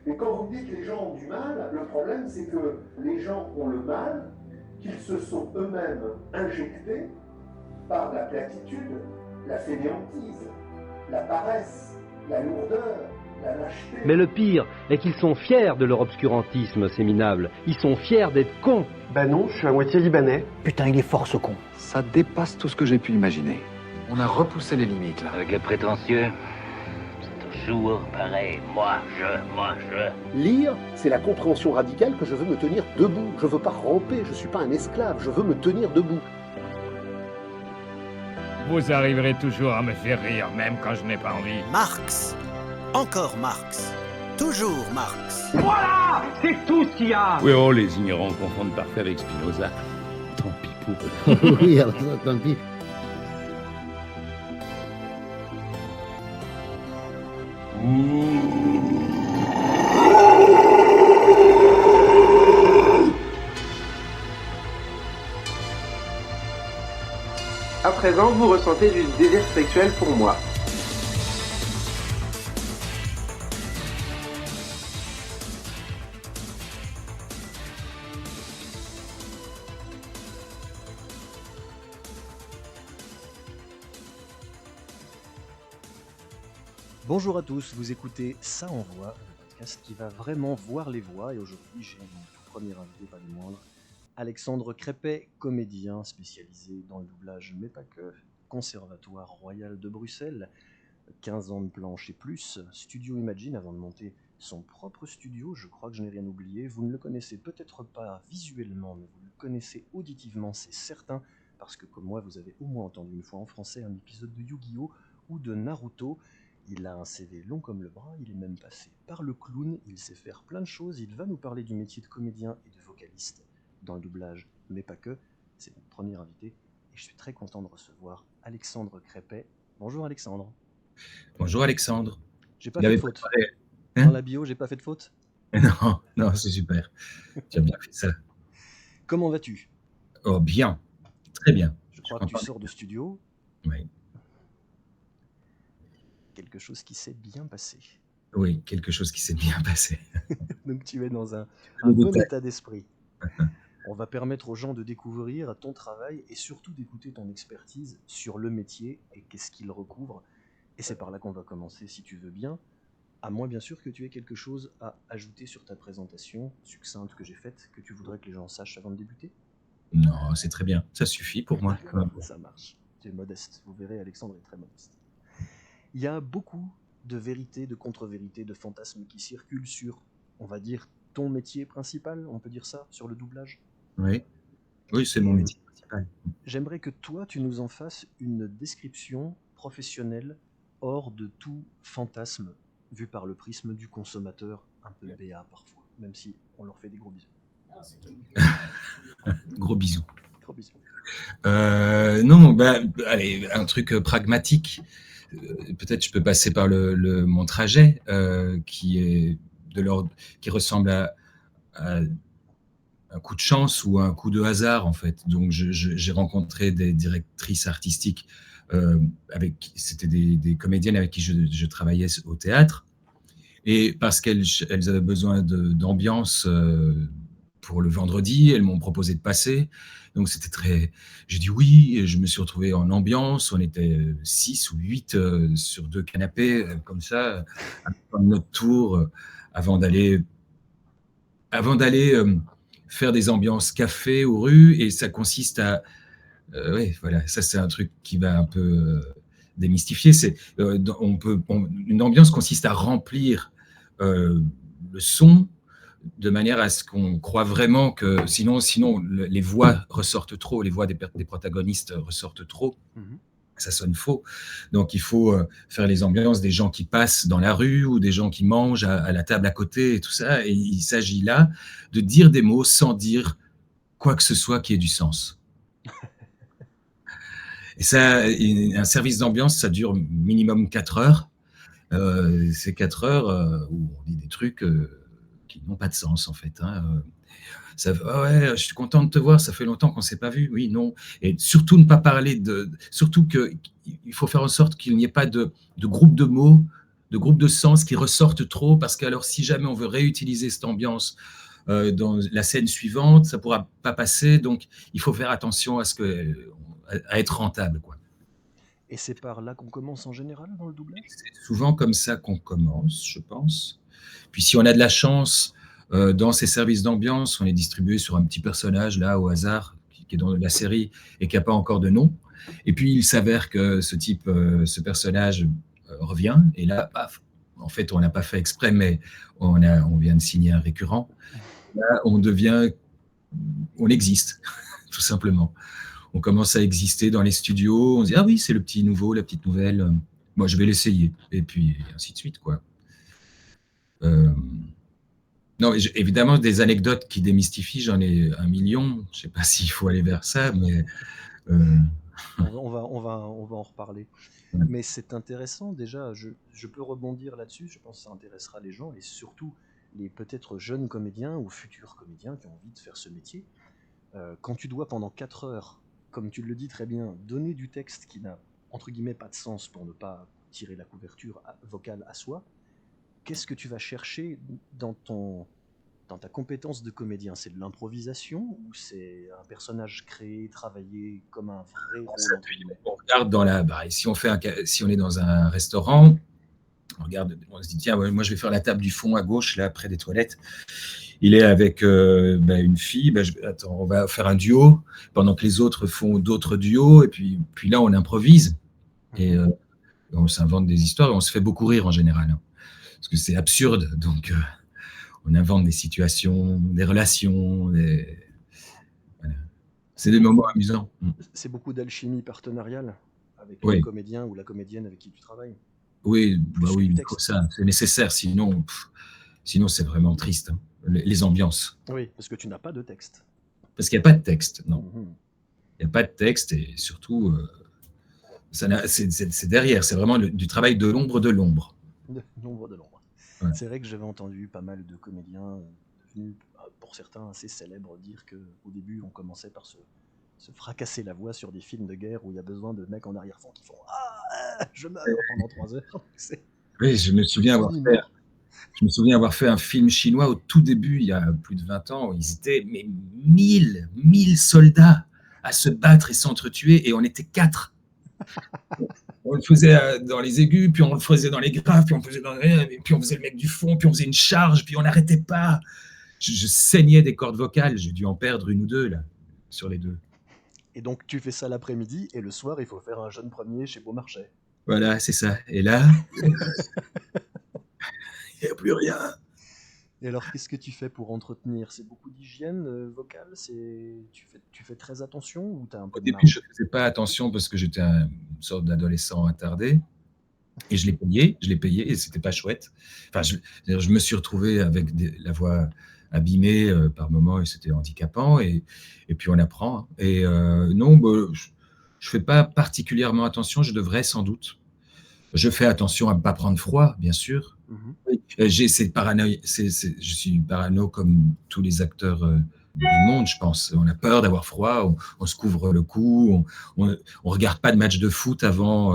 Et quand vous dites que les gens ont du mal, le problème c'est que les gens ont le mal qu'ils se sont eux-mêmes injectés par la platitude, la fainéantise, la paresse, la lourdeur, la lâcheté. Mais le pire est qu'ils sont fiers de leur obscurantisme, ces minables. Ils sont fiers d'être cons. Bah non, je suis à moitié libanais. Putain, il est fort ce con. Ça dépasse tout ce que j'ai pu imaginer. On a repoussé les limites, là. Avec les prétentieux, c'est toujours pareil. Moi, je. Lire, c'est la compréhension radicale que je veux me tenir debout. Je veux pas ramper, je suis pas un esclave, je veux me tenir debout. Vous arriverez toujours à me faire rire, même quand je n'ai pas envie. Marx. Encore Marx. Toujours Marx. Voilà, c'est tout ce qu'il y a. Oui, oh, les ignorants confondent parfait avec Spinoza. Tant pis pour eux. Oui, alors ça, tant pis. À présent, vous ressentez du désir sexuel pour moi. Bonjour à tous, vous écoutez Ça Envoie, le podcast qui va vraiment voir les voix. Et aujourd'hui, j'ai mon tout premier invité, pas des moindres, Alexandre Crépet, comédien spécialisé dans le doublage, mais pas que, Conservatoire Royal de Bruxelles, 15 ans de planche et plus, Studio Imagine avant de monter son propre studio. Je crois que je n'ai rien oublié. Vous ne le connaissez peut-être pas visuellement, mais vous le connaissez auditivement, c'est certain, parce que comme moi, vous avez au moins entendu une fois en français un épisode de Yu-Gi-Oh! Ou de Naruto. Il a un CV long comme le bras, il est même passé par le clown, il sait faire plein de choses, il va nous parler du métier de comédien et de vocaliste dans le doublage, mais pas que. C'est mon premier invité et je suis très content de recevoir Alexandre Crépet. Bonjour Alexandre. Bonjour Alexandre. J'ai pas fait de faute. Hein Dans la bio, j'ai pas fait de faute. Non, non, c'est super. Tu as bien fait ça. Comment vas-tu? Oh, bien. Très bien. Je crois que tu sors de studio. Oui. Quelque chose qui s'est bien passé. Oui, quelque chose qui s'est bien passé. Donc tu es dans un bon état d'esprit. On va permettre aux gens de découvrir ton travail et surtout d'écouter ton expertise sur le métier et qu'est-ce qu'il recouvre. Et c'est par là qu'on va commencer, si tu veux bien. À moins bien sûr que tu aies quelque chose à ajouter sur ta présentation succincte que j'ai faite, que tu voudrais que les gens sachent avant de débuter. Non, c'est très bien. Ça suffit pour moi. Ça marche. Tu es modeste. Vous verrez, Alexandre est très modeste. Il y a beaucoup de vérités, de contre-vérités, de fantasmes qui circulent sur, on va dire, ton métier principal, on peut dire ça, sur le doublage. Oui, oui, c'est mon métier principal. J'aimerais que toi, tu nous en fasses une description professionnelle hors de tout fantasme, vu par le prisme du consommateur, un peu béat parfois, même si on leur fait des gros bisous. Gros bisous. Gros bisous. Non, allez, un truc pragmatique. Peut-être je peux passer par mon trajet qui est de l'ordre, qui ressemble à un coup de chance ou un coup de hasard en fait. Donc j'ai rencontré des directrices artistiques c'était des comédiennes avec qui je travaillais au théâtre, et parce qu'elles avaient besoin d'ambiance pour le vendredi, elles m'ont proposé de passer. Donc c'était très... J'ai dit oui, et je me suis retrouvé en ambiance. On était 6 ou 8 sur 2 canapés, comme ça, à notre tour, avant d'aller faire des ambiances café ou rue. Et ça consiste à... oui, voilà, ça c'est un truc qui va un peu démystifier. Une ambiance consiste à remplir le son de manière à ce qu'on croit vraiment que sinon les voix ressortent trop, les voix des protagonistes ressortent trop, ça sonne faux. Donc il faut faire les ambiances des gens qui passent dans la rue ou des gens qui mangent à la table à côté et tout ça. Et il s'agit là de dire des mots sans dire quoi que ce soit qui ait du sens. Et ça, un service d'ambiance, ça dure minimum 4 heures. C'est 4 heures où on dit des trucs qui n'ont pas de sens en fait. Ouais, je suis content de te voir, ça fait longtemps qu'on ne s'est pas vu. Oui, non. Et surtout ne pas parler surtout qu'il faut faire en sorte qu'il n'y ait pas de groupe de mots groupes de sens qui ressortent trop, parce que alors si jamais on veut réutiliser cette ambiance dans la scène suivante, ça ne pourra pas passer. Donc, il faut faire attention à être rentable, quoi. Et c'est par là qu'on commence en général dans le doublage? C'est souvent comme ça qu'on commence, je pense. Puis si on a de la chance, dans ces services d'ambiance, on est distribué sur un petit personnage, là, au hasard, qui est dans la série et qui n'a pas encore de nom. Et puis, il s'avère que ce personnage revient. Et là, paf, en fait, on n'a pas fait exprès, mais on vient de signer un récurrent. Là, on existe, tout simplement. On commence à exister dans les studios, on se dit « Ah oui, c'est le petit nouveau, la petite nouvelle, moi je vais l'essayer ». Et puis, ainsi de suite, quoi. Non, évidemment, des anecdotes qui démystifient, j'en ai 1 million. Je ne sais pas s'il faut aller vers ça, mais… On va en reparler. Ouais. Mais c'est intéressant, déjà, je peux rebondir là-dessus, je pense que ça intéressera les gens, et surtout les peut-être jeunes comédiens ou futurs comédiens qui ont envie de faire ce métier. Quand tu dois pendant 4 heures, comme tu le dis très bien, donner du texte qui n'a entre guillemets pas de sens pour ne pas tirer la couverture vocale à soi, qu'est-ce que tu vas chercher dans ta compétence de comédien? C'est de l'improvisation ou c'est un personnage créé, travaillé comme un vrai rôle? On regarde si on est dans un restaurant, on se dit tiens, moi je vais faire la table du fond à gauche, là près des toilettes. Il est avec une fille, attends, on va faire un duo pendant que les autres font d'autres duos, et puis là on improvise et on s'invente des histoires et on se fait beaucoup rire en général, hein, parce que c'est absurde, donc on invente des situations, des relations, voilà. C'est des moments amusants. C'est beaucoup d'alchimie partenariale avec Oui. le comédien ou la comédienne avec qui tu travailles. Oui, oui, ça, c'est nécessaire, sinon c'est vraiment triste, hein, les ambiances. Oui, parce que tu n'as pas de texte. Parce qu'il n'y a pas de texte, non. Il n'y a pas de texte, et surtout, c'est derrière, c'est vraiment du travail de l'ombre de l'ombre. De l'ombre de l'ombre. Ouais. C'est vrai que j'avais entendu pas mal de comédiens devenus, pour certains, assez célèbres, dire qu'au début, on commençait par se fracasser la voix sur des films de guerre où il y a besoin de mecs en arrière-fond qui font « Ah, je meurs » pendant 3 heures. Oui, je me souviens avoir fait un film chinois au tout début, il y a plus de 20 ans, où ils étaient 1000 soldats à se battre et s'entretuer, et on était 4. On le faisait dans les aigus, puis on le faisait dans les graves, puis on faisait le mec du fond, puis on faisait une charge, puis on n'arrêtait pas. Je saignais des cordes vocales, j'ai dû en perdre 1 ou 2 là, sur les 2. Et donc tu fais ça l'après-midi, et le soir il faut faire un jeune premier chez Beaumarchais. Voilà, c'est ça. Et là, il n'y a plus rien. Et alors, qu'est-ce que tu fais pour entretenir? C'est beaucoup d'hygiène vocale? Tu fais très attention ou tu as un peu Au de début, marge? je ne faisais pas attention parce que j'étais une sorte d'adolescent attardé. Et je l'ai payé, et c'était pas chouette. Enfin, je me suis retrouvé avec la voix abîmée par moments, et c'était handicapant. Et puis on apprend, hein. Et non, je fais pas particulièrement attention, je devrais sans doute. Je fais attention à ne pas prendre froid, bien sûr. Je suis parano comme tous les acteurs du monde, je pense. On a peur d'avoir froid, on se couvre le cou, on regarde pas de match de foot avant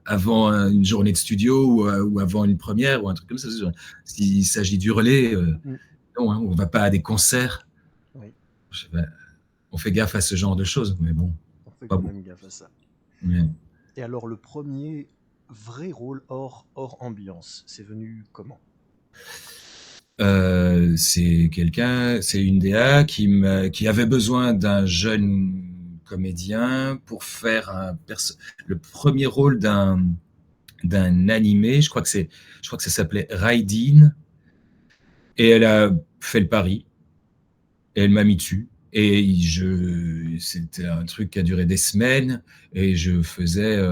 une journée de studio ou avant une première ou un truc comme ça. S'il s'agit d'hurler, non, hein, on va pas à des concerts. Oui. On fait gaffe à ce genre de choses, mais bon. On fait quand même gaffe à ça. Ouais. Et alors, le premier vrai rôle hors ambiance, c'est venu comment? C'est une DA qui avait besoin d'un jeune comédien pour faire le premier rôle d'un animé. Je crois que ça s'appelait Raidin. Et elle a fait le pari. Et elle m'a mis dessus. Et c'était un truc qui a duré des semaines. Et je faisais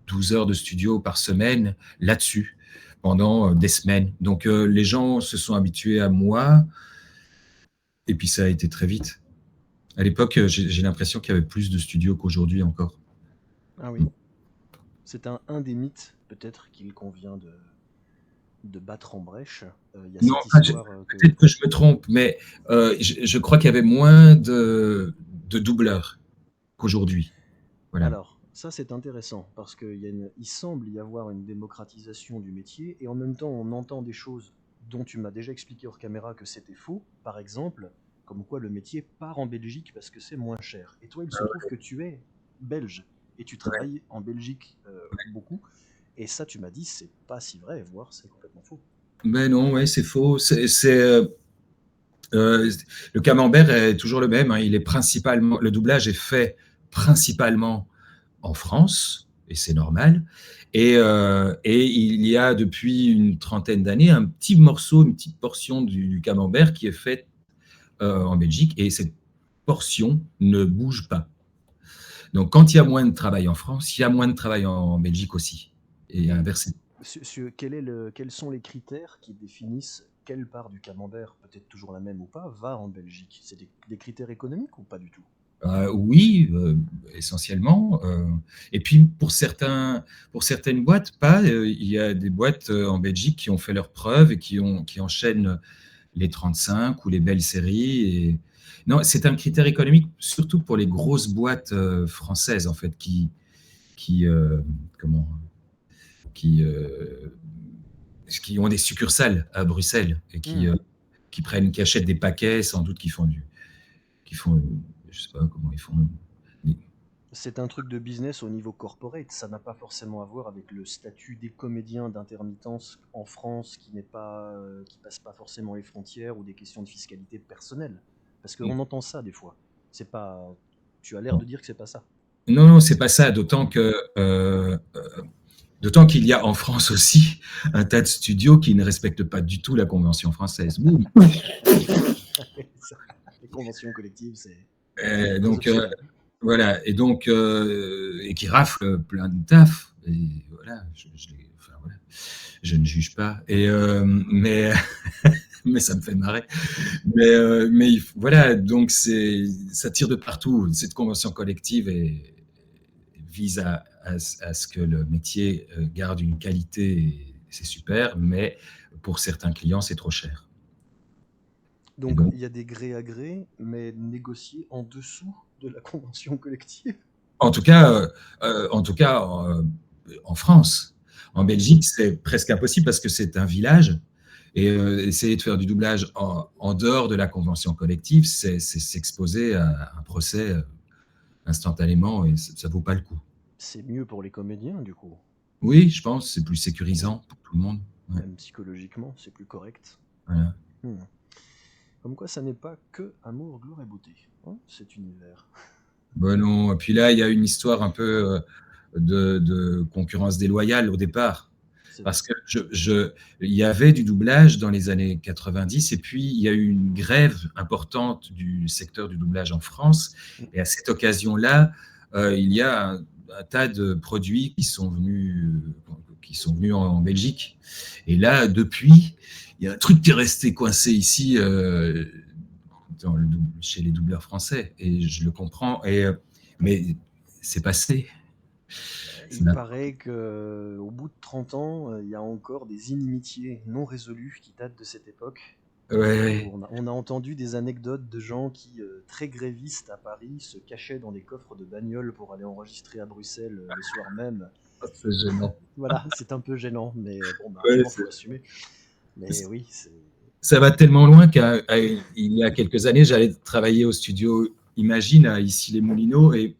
12 heures de studio par semaine là-dessus pendant des semaines. Donc les gens se sont habitués à moi. Et puis ça a été très vite. À l'époque, j'ai l'impression qu'il y avait plus de studios qu'aujourd'hui encore. Ah oui. C'est un des mythes, peut-être, qu'il convient de battre en brèche. Non, peut-être que je me trompe, mais je crois qu'il y avait moins de doubleurs qu'aujourd'hui. Voilà. Alors, Ça c'est intéressant parce il semble y avoir une démocratisation du métier et en même temps on entend des choses dont tu m'as déjà expliqué hors caméra que c'était faux. Par exemple, comme quoi le métier part en Belgique parce que c'est moins cher. Et toi, il se trouve que tu es belge et tu travailles en Belgique beaucoup. Et ça, tu m'as dit, c'est pas si vrai, voire c'est complètement faux. Ben non, ouais, c'est faux. Le camembert est toujours le même. Hein. Le doublage est fait principalement en France, et c'est normal. Et il y a depuis une trentaine d'années un petit morceau, une petite portion du camembert qui est faite en Belgique, et cette portion ne bouge pas. Donc, quand il y a moins de travail en France, il y a moins de travail en Belgique aussi, et inversé. Quels sont les critères qui définissent quelle part du camembert, peut-être toujours la même ou pas, va en Belgique? C'est des critères économiques ou pas du tout? Oui, essentiellement. Et puis pour certaines boîtes, pas. Il y a des boîtes en Belgique qui ont fait leurs preuves et qui enchaînent les 35 ou les belles séries. Non, c'est un critère économique, surtout pour les grosses boîtes françaises, en fait, qui ont des succursales à Bruxelles et qui achètent des paquets, sans doute, qui font je sais pas comment ils font. C'est un truc de business au niveau corporate, ça n'a pas forcément à voir avec le statut des comédiens d'intermittence en France qui passe pas forcément les frontières ou des questions de fiscalité personnelle. Parce qu'on entend ça des fois. Tu as l'air de dire que c'est pas ça. Non, c'est pas ça, d'autant qu'il y a en France aussi un tas de studios qui ne respectent pas du tout la Convention française. Les conventions collectives, c'est... Voilà, et qui raflent plein de taf. Et voilà, je ne juge pas. Mais ça me fait marrer. Mais voilà, donc ça tire de partout. Cette convention collective vise à ce que le métier garde une qualité, et c'est super, mais pour certains clients, c'est trop cher. Donc, il y a des gré à gré, mais négociés en dessous de la convention collective. En tout cas, en France. En Belgique, c'est presque impossible parce que c'est un village. Et essayer de faire du doublage en dehors de la convention collective, c'est s'exposer à un procès instantanément, et ça ne vaut pas le coup. C'est mieux pour les comédiens, du coup. Oui, je pense, c'est plus sécurisant pour tout le monde. Ouais. Même psychologiquement, c'est plus correct. Voilà. Comme quoi, ça n'est pas que amour, gloire et beauté, hein, cet univers. Ben non, et puis là, il y a une histoire un peu de concurrence déloyale au départ. Parce que il y avait du doublage dans les années 90, et puis il y a eu une grève importante du secteur du doublage en France. Et à cette occasion-là, il y a un tas de produits qui sont venus en Belgique. Et là, depuis, il y a un truc qui est resté coincé ici chez les doubleurs français. Et je le comprends. Mais c'est passé. Il paraît qu'au bout de 30 ans, il y a encore des inimitiés non résolues qui datent de cette époque. Ouais. On a entendu des anecdotes de gens qui, très grévistes à Paris, se cachaient dans des coffres de bagnole pour aller enregistrer à Bruxelles le soir même. C'est gênant. Voilà, c'est un peu gênant, mais bon, il faut assumer. Mais oui, ça va tellement loin qu'il y a quelques années, j'allais travailler au studio Imagine à Issy-les-Moulineaux, et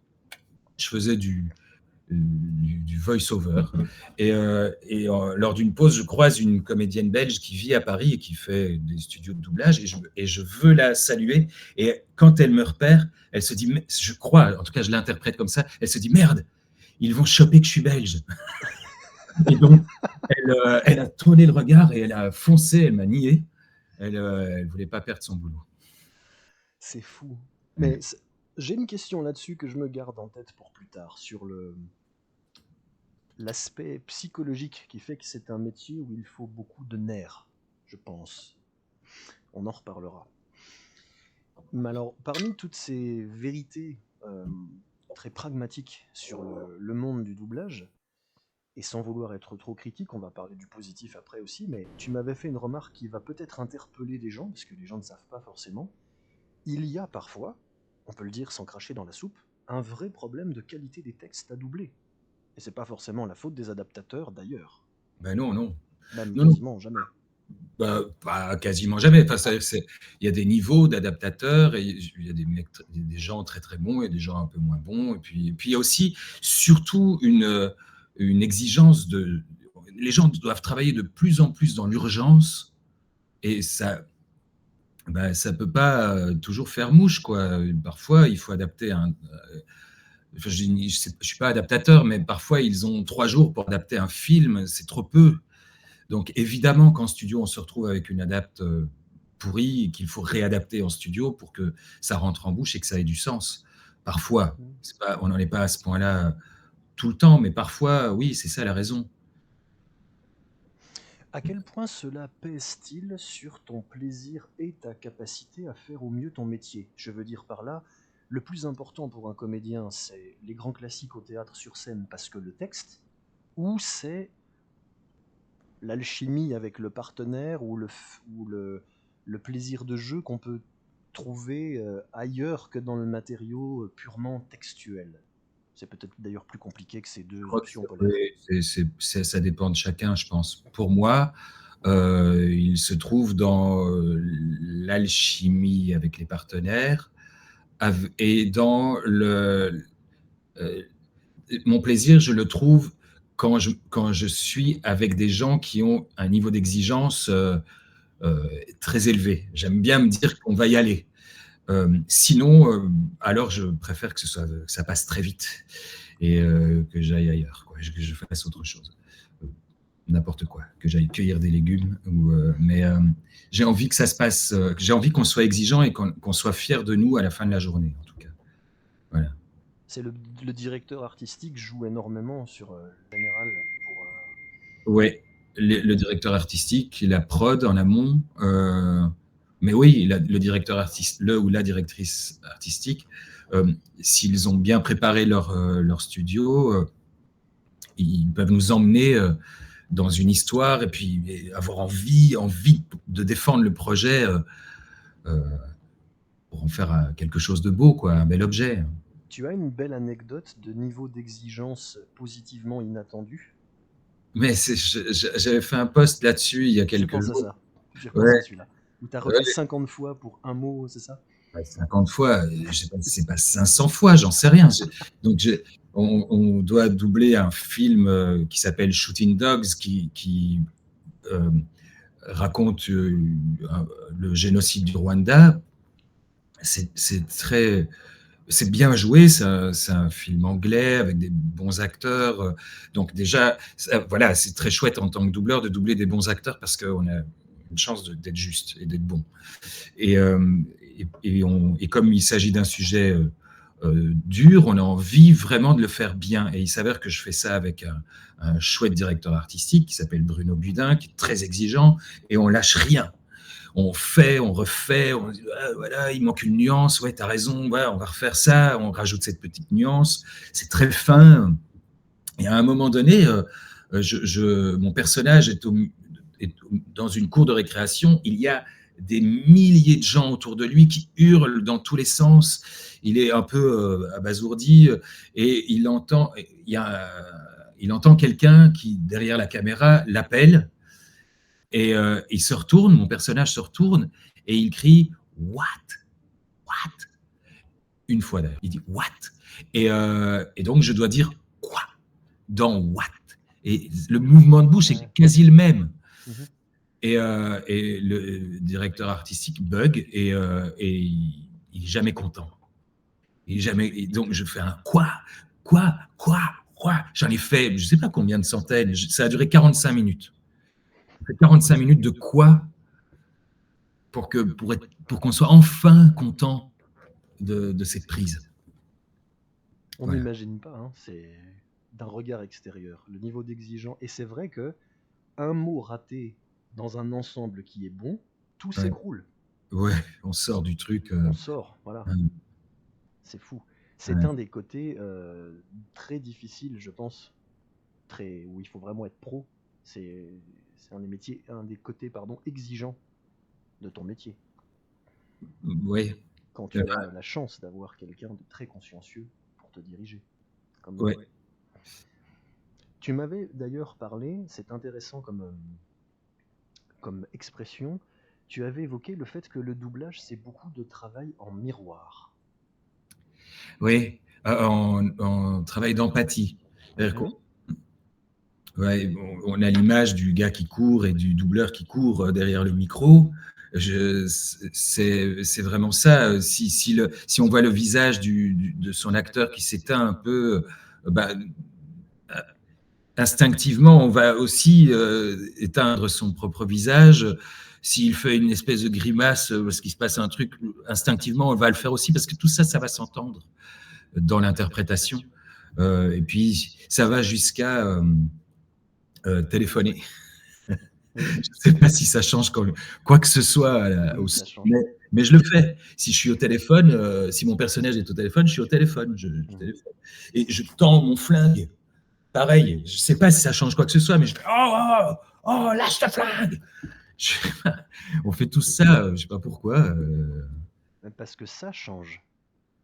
je faisais du voice-over. Et lors d'une pause, je croise une comédienne belge qui vit à Paris et qui fait des studios de doublage, et je veux la saluer. Et quand elle me repère, elle se dit, je crois, en tout cas je l'interprète comme ça, elle se dit, merde, ils vont choper que je suis belge. Et donc, elle a tourné le regard et elle a foncé, elle m'a nié. Elle ne voulait pas perdre son boulot. C'est fou. Mais j'ai une question là-dessus que je me garde en tête pour plus tard, sur l'aspect psychologique qui fait que c'est un métier où il faut beaucoup de nerfs, je pense. On en reparlera. Mais alors, parmi toutes ces vérités très pragmatiques sur le monde du doublage, et sans vouloir être trop critique, on va parler du positif après aussi, mais tu m'avais fait une remarque qui va peut-être interpeller des gens, parce que les gens ne savent pas forcément. Il y a parfois, on peut le dire sans cracher dans la soupe, un vrai problème de qualité des textes à doubler. Et c'est pas forcément la faute des adaptateurs d'ailleurs. Ben non, non. Même Non, non. quasiment jamais. Bah, pas quasiment jamais. Enfin, il y a des niveaux d'adaptateurs et il y a des gens très très bons et des gens un peu moins bons. Et puis il y a aussi surtout une exigence de. Les gens doivent travailler de plus en plus dans l'urgence et ça. Ben, ça peut pas toujours faire mouche, quoi. Parfois, il faut adapter enfin, je ne suis pas adaptateur, mais parfois, ils ont 3 jours pour adapter un film, c'est trop peu. Donc, évidemment qu'en studio, on se retrouve avec une adapte pourrie et qu'il faut réadapter en studio pour que ça rentre en bouche et que ça ait du sens. Parfois, on n'en est pas à ce point-là tout le temps, mais parfois, oui, c'est ça la raison. À quel point cela pèse-t-il sur ton plaisir et ta capacité à faire au mieux ton métier? Je veux dire par là, le plus important pour un comédien, c'est les grands classiques au théâtre sur scène parce que le texte, ou c'est l'alchimie avec le partenaire ou le plaisir de jeu qu'on peut trouver ailleurs que dans le matériau purement textuel. C'est peut-être d'ailleurs plus compliqué que ces deux options polaires. Ça dépend de chacun, je pense. Pour moi, il se trouve dans l'alchimie avec les partenaires et dans mon plaisir, je le trouve quand je suis avec des gens qui ont un niveau d'exigence très élevé. J'aime bien me dire qu'on va y aller. Sinon, alors je préfère que ça passe très vite et que j'aille ailleurs, quoi, que je fasse autre chose. N'importe quoi, que j'aille cueillir des légumes. Mais j'ai envie que ça se passe, j'ai envie qu'on soit exigeant et qu'on soit fier de nous à la fin de la journée, en tout cas. Voilà. C'est le directeur artistique joue énormément sur le général pour. Ouais, le directeur artistique, la prod en amont. Mais oui, le directeur artiste, ou la directrice artistique, s'ils ont bien préparé leur studio, ils peuvent nous emmener dans une histoire et puis avoir envie de défendre le projet pour en faire quelque chose de beau, quoi, un bel objet. Tu as une belle anecdote de niveau d'exigence positivement inattendu? Mais j'avais fait un post là-dessus il y a quelques jours. Ça. J'ai repensé à celui-là. Où tu as refait 50 fois pour un mot, c'est ça? 50 fois, c'est pas 500 fois, j'en sais rien. Donc, on doit doubler un film qui s'appelle Shooting Dogs, qui raconte le génocide du Rwanda. C'est bien joué, c'est un film anglais avec des bons acteurs. Donc déjà, voilà, c'est très chouette en tant que doubleur de doubler des bons acteurs parce qu'on a une chance d'être juste et d'être bon. Et comme il s'agit d'un sujet dur, on a envie vraiment de le faire bien. Et il s'avère que je fais ça avec un chouette directeur artistique qui s'appelle Bruno Budin, qui est très exigeant, et on lâche rien. On fait, on refait, on dit ah, voilà, il manque une nuance, ouais, t'as raison, ouais, on va refaire ça, on rajoute cette petite nuance. C'est très fin. Et à un moment donné, mon personnage est dans une cour de récréation, il y a des milliers de gens autour de lui qui hurlent dans tous les sens. Il est un peu abasourdi et il entend quelqu'un qui, derrière la caméra, l'appelle. Et il se retourne, mon personnage se retourne et il crie « What? What ?» Une fois d'ailleurs, il dit « What ?» et donc je dois dire « Quoi ?» dans « What ?» Et le mouvement de bouche est quasi le même. Et le directeur artistique bug et il est jamais content. Et donc je fais un « Quoi? J'en ai fait je ne sais pas combien de centaines, ça a duré 45 minutes. 45 minutes de quoi pour qu'on soit enfin content de cette prise. On n'imagine pas, hein, c'est d'un regard extérieur, le niveau d'exigence. Et c'est vrai que un mot raté dans un ensemble qui est bon, tout s'écroule. Ouais, on sort du truc. On sort, voilà. C'est fou. C'est un des côtés très difficiles, je pense, où il faut vraiment être pro. C'est un des côtés exigeants de ton métier. Oui. Quand tu as la chance d'avoir quelqu'un de très consciencieux pour pour te diriger. Ouais. Tu m'avais d'ailleurs parlé, c'est intéressant comme expression, tu avais évoqué le fait que le doublage, c'est beaucoup de travail en miroir. Oui, en travail d'empathie. C'est-à-dire on a l'image du gars qui court et du doubleur qui court derrière le micro. C'est vraiment ça. Si on voit le visage de son acteur qui s'éteint un peu, instinctivement, on va aussi éteindre son propre visage. S'il fait une espèce de grimace parce qu'il se passe un truc, instinctivement, on va le faire aussi, parce que tout ça, ça va s'entendre dans l'interprétation. Et puis, ça va jusqu'à téléphoner. Je ne sais pas si ça change quoi que ce soit aussi, mais je le fais. Si je suis au téléphone, si mon personnage est au téléphone, je suis au téléphone. Je téléphone. Et je tends mon flingue. Pareil, je ne sais pas si ça change quoi que ce soit, mais je fais oh, lâche ta flingue. On fait tout ça, je ne sais pas pourquoi. Parce que ça change.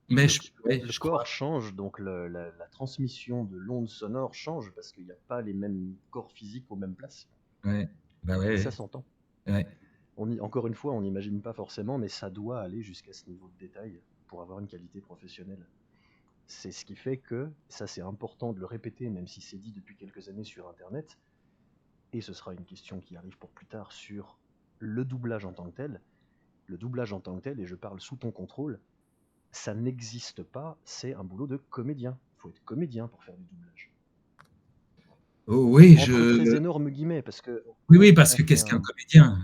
Mais le corps change, donc la transmission de l'onde sonore change, parce qu'il n'y a pas les mêmes corps physiques aux mêmes places. Ouais. Ça s'entend. Ouais. Encore une fois, on n'imagine pas forcément, mais ça doit aller jusqu'à ce niveau de détail pour avoir une qualité professionnelle. C'est ce qui fait que, ça c'est important de le répéter, même si c'est dit depuis quelques années sur Internet, et ce sera une question qui arrive pour plus tard sur le doublage en tant que tel. Le doublage en tant que tel, et je parle sous ton contrôle, ça n'existe pas, c'est un boulot de comédien. Il faut être comédien pour faire du doublage. Oh, oui, Entre très énormes guillemets, parce que... Oui, parce que qu'est-ce qu'un comédien ?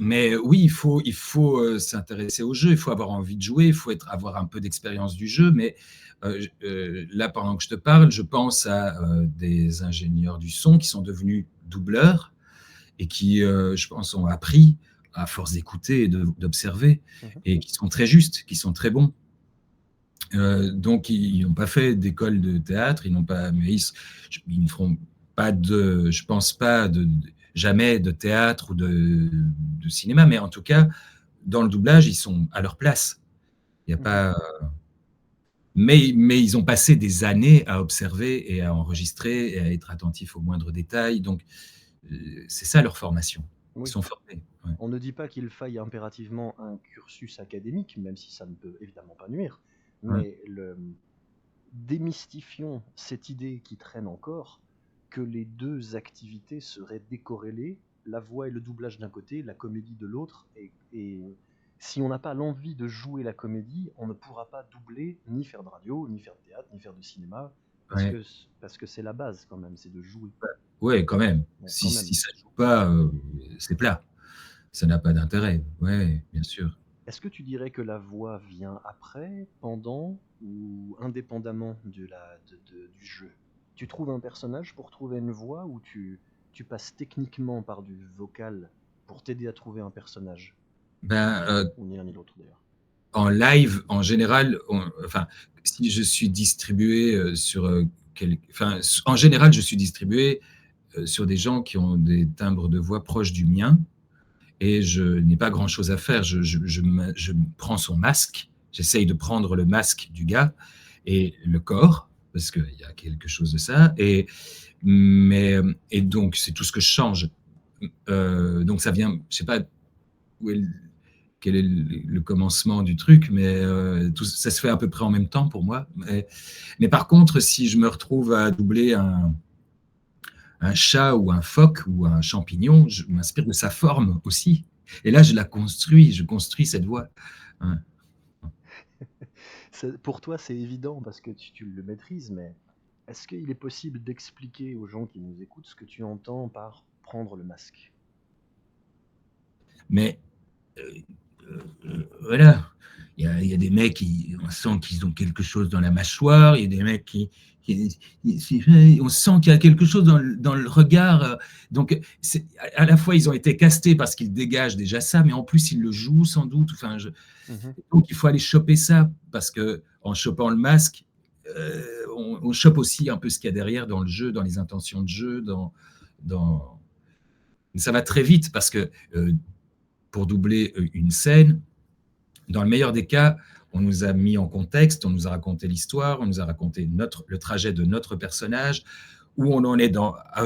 Mais oui, il faut s'intéresser au jeu, il faut avoir envie de jouer, il faut avoir un peu d'expérience du jeu, mais là, pendant que je te parle, je pense à des ingénieurs du son qui sont devenus doubleurs et qui, je pense, ont appris à force d'écouter et d'observer, et qui sont très justes, qui sont très bons. Donc, ils n'ont pas fait d'école de théâtre, ils ne feront pas je pense pas jamais de théâtre ou de cinéma, mais en tout cas, dans le doublage, ils sont à leur place. Il y a pas, mais ils ont passé des années à observer et à enregistrer et à être attentifs aux moindres détails. Donc, c'est ça leur formation. Ils sont formés. Ouais. On ne dit pas qu'il faille impérativement un cursus académique, même si ça ne peut évidemment pas nuire. Mais démystifions cette idée qui traîne encore, que les deux activités seraient décorrélées, la voix et le doublage d'un côté, la comédie de l'autre, et si on n'a pas l'envie de jouer la comédie, on ne pourra pas doubler, ni faire de radio, ni faire de théâtre, ni faire de cinéma, parce que c'est la base quand même, c'est de jouer. Oui, quand même. Si ça ne joue pas, c'est plat. Ça n'a pas d'intérêt. Oui, bien sûr. Est-ce que tu dirais que la voix vient après, pendant ou indépendamment du jeu ? Tu trouves un personnage pour trouver une voix, ou tu passes techniquement par du vocal pour t'aider à trouver un personnage ? Ou ni l'un ni l'autre d'ailleurs. En live, en général, si je suis distribué en général, je suis distribué sur des gens qui ont des timbres de voix proches du mien. Et je n'ai pas grand-chose à faire. Je prends son masque, j'essaye de prendre le masque du gars et le corps, parce qu'il y a quelque chose de ça. Et donc, c'est tout ce que je change. Donc, ça vient, je ne sais pas quel est le commencement du truc, mais ça se fait à peu près en même temps pour moi. Mais par contre, si je me retrouve à doubler un chat ou un phoque ou un champignon, je m'inspire de sa forme aussi. Et là, je construis cette voix. Pour toi, c'est évident parce que tu le maîtrises, mais est-ce qu'il est possible d'expliquer aux gens qui nous écoutent ce que tu entends par prendre le masque ? Mais voilà, il y a des mecs, on sent qu'ils ont quelque chose dans la mâchoire, il y a des mecs on sent qu'il y a quelque chose dans le regard. Donc, à la fois, ils ont été castés parce qu'ils dégagent déjà ça, mais en plus, ils le jouent sans doute. Donc, il faut aller choper ça, parce qu'en chopant le masque, on chope aussi un peu ce qu'il y a derrière dans le jeu, dans les intentions de jeu. Ça va très vite, parce que pour doubler une scène, dans le meilleur des cas, on nous a mis en contexte, on nous a raconté l'histoire, on nous a raconté le trajet de notre personnage, où on en est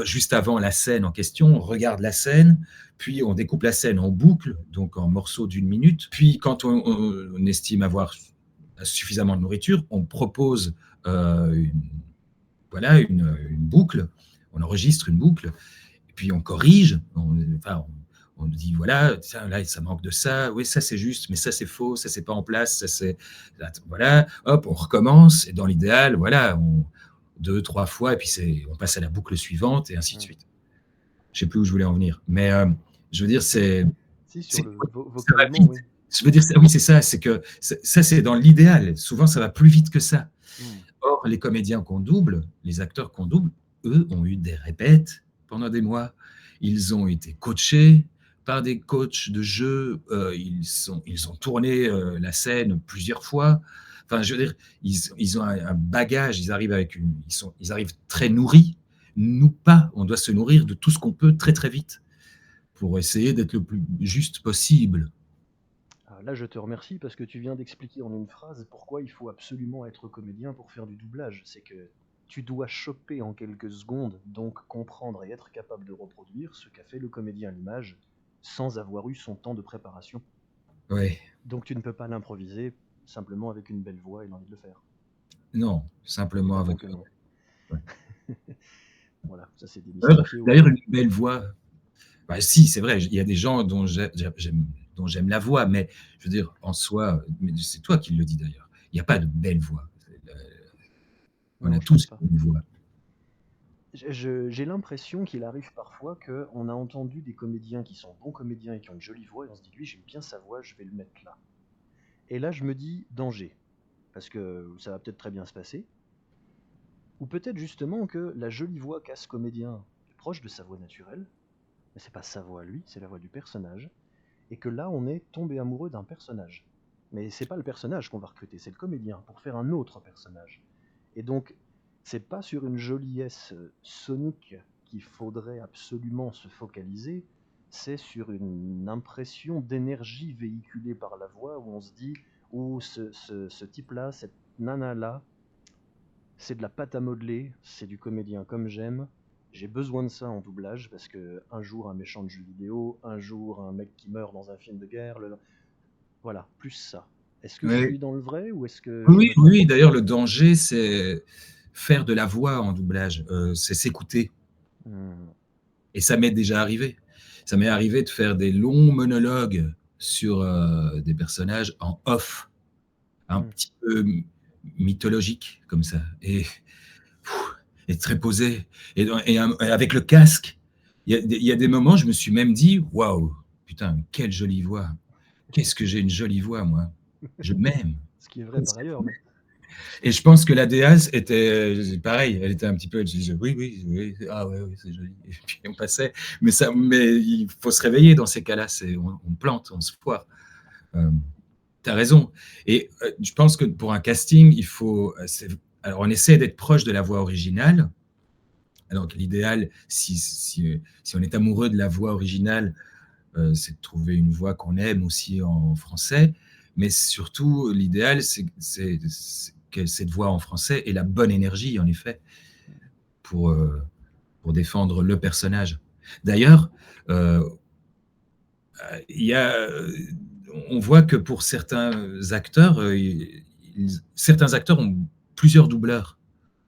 juste avant la scène en question, on regarde la scène, puis on découpe la scène en boucle, donc en morceaux d'1 minute. Puis quand on estime avoir suffisamment de nourriture, on propose une boucle, on enregistre une boucle, et puis on corrige, on nous dit, voilà, tiens, là, ça manque de ça, oui, ça c'est juste, mais ça c'est faux, ça c'est pas en place, ça c'est... Voilà, hop, on recommence, et dans l'idéal, voilà, 2, 3 fois, et puis on passe à la boucle suivante, et ainsi de suite. Je sais plus où je voulais en venir, mais je veux dire, c'est... Si, sur le ça va vocalement, vite. oui. Je veux dire, oui, c'est ça, c'est que ça, c'est dans l'idéal. Souvent, ça va plus vite que ça. Or, les comédiens qu'on double, les acteurs qu'on double, eux, ont eu des répètes pendant des mois. Ils ont été coachés par des coachs de jeu. Ils ont tourné la scène plusieurs fois. Enfin, je veux dire, ils ont un bagage. Ils arrivent ils arrivent très nourris. Nous pas. On doit se nourrir de tout ce qu'on peut très très vite pour essayer d'être le plus juste possible. Là, je te remercie parce que tu viens d'expliquer en une phrase pourquoi il faut absolument être comédien pour faire du doublage. C'est que tu dois choper en quelques secondes, donc comprendre et être capable de reproduire ce qu'a fait le comédien à l'image sans avoir eu son temps de préparation. Ouais. Donc tu ne peux pas l'improviser simplement avec une belle voix et l'envie de le faire. Non, simplement avec... Non. Ouais. Voilà, ça c'est démystifié. D'ailleurs, une belle voix... Bah, si, c'est vrai, il y a des gens dont j'aime la voix, mais je veux dire, en soi, c'est toi qui le dis d'ailleurs, il n'y a pas de belle voix. On a tous une voix. J'ai l'impression qu'il arrive parfois qu'on a entendu des comédiens qui sont bons comédiens et qui ont une jolie voix, et on se dit, lui, j'aime bien sa voix, je vais le mettre là. Et là, je me dis, danger, parce que ça va peut-être très bien se passer, ou peut-être justement que la jolie voix qu'a ce comédien est proche de sa voix naturelle, mais c'est pas sa voix à lui, c'est la voix du personnage, et que là on est tombé amoureux d'un personnage. Mais c'est pas le personnage qu'on va recruter, c'est le comédien, pour faire un autre personnage. Et donc, c'est pas sur une joliesse sonique qu'il faudrait absolument se focaliser, c'est sur une impression d'énergie véhiculée par la voix, où on se dit, ce type-là, cette nana-là, c'est de la pâte à modeler, c'est du comédien comme j'aime. J'ai besoin de ça en doublage parce que un jour un méchant de jeu vidéo, un jour un mec qui meurt dans un film de guerre, voilà, plus ça. Est-ce que je suis dans le vrai ou est-ce que... Oui, d'ailleurs le danger c'est faire de la voix en doublage, c'est s'écouter. Et ça m'est déjà arrivé. Ça m'est arrivé de faire des longs monologues sur des personnages en off, un petit peu mythologique comme ça. Et très posé, et avec le casque, il y a des moments, je me suis même dit, waouh, putain, quelle jolie voix, qu'est-ce que j'ai une jolie voix, moi, je m'aime. Ce qui est vrai par ailleurs. Mais... Et je pense que la DA était pareil, elle était un petit peu, elle disait, oui, ah ouais, c'est joli, et puis on passait, mais il faut se réveiller dans ces cas-là, on plante, on se foire. T'as raison, et je pense que pour un casting, il faut... Alors, on essaie d'être proche de la voix originale. Alors, l'idéal, si on est amoureux de la voix originale, c'est de trouver une voix qu'on aime aussi en français. Mais surtout, l'idéal, c'est que cette voix en français ait la bonne énergie, en effet, pour défendre le personnage. D'ailleurs, on voit que pour certains acteurs ont plusieurs doubleurs.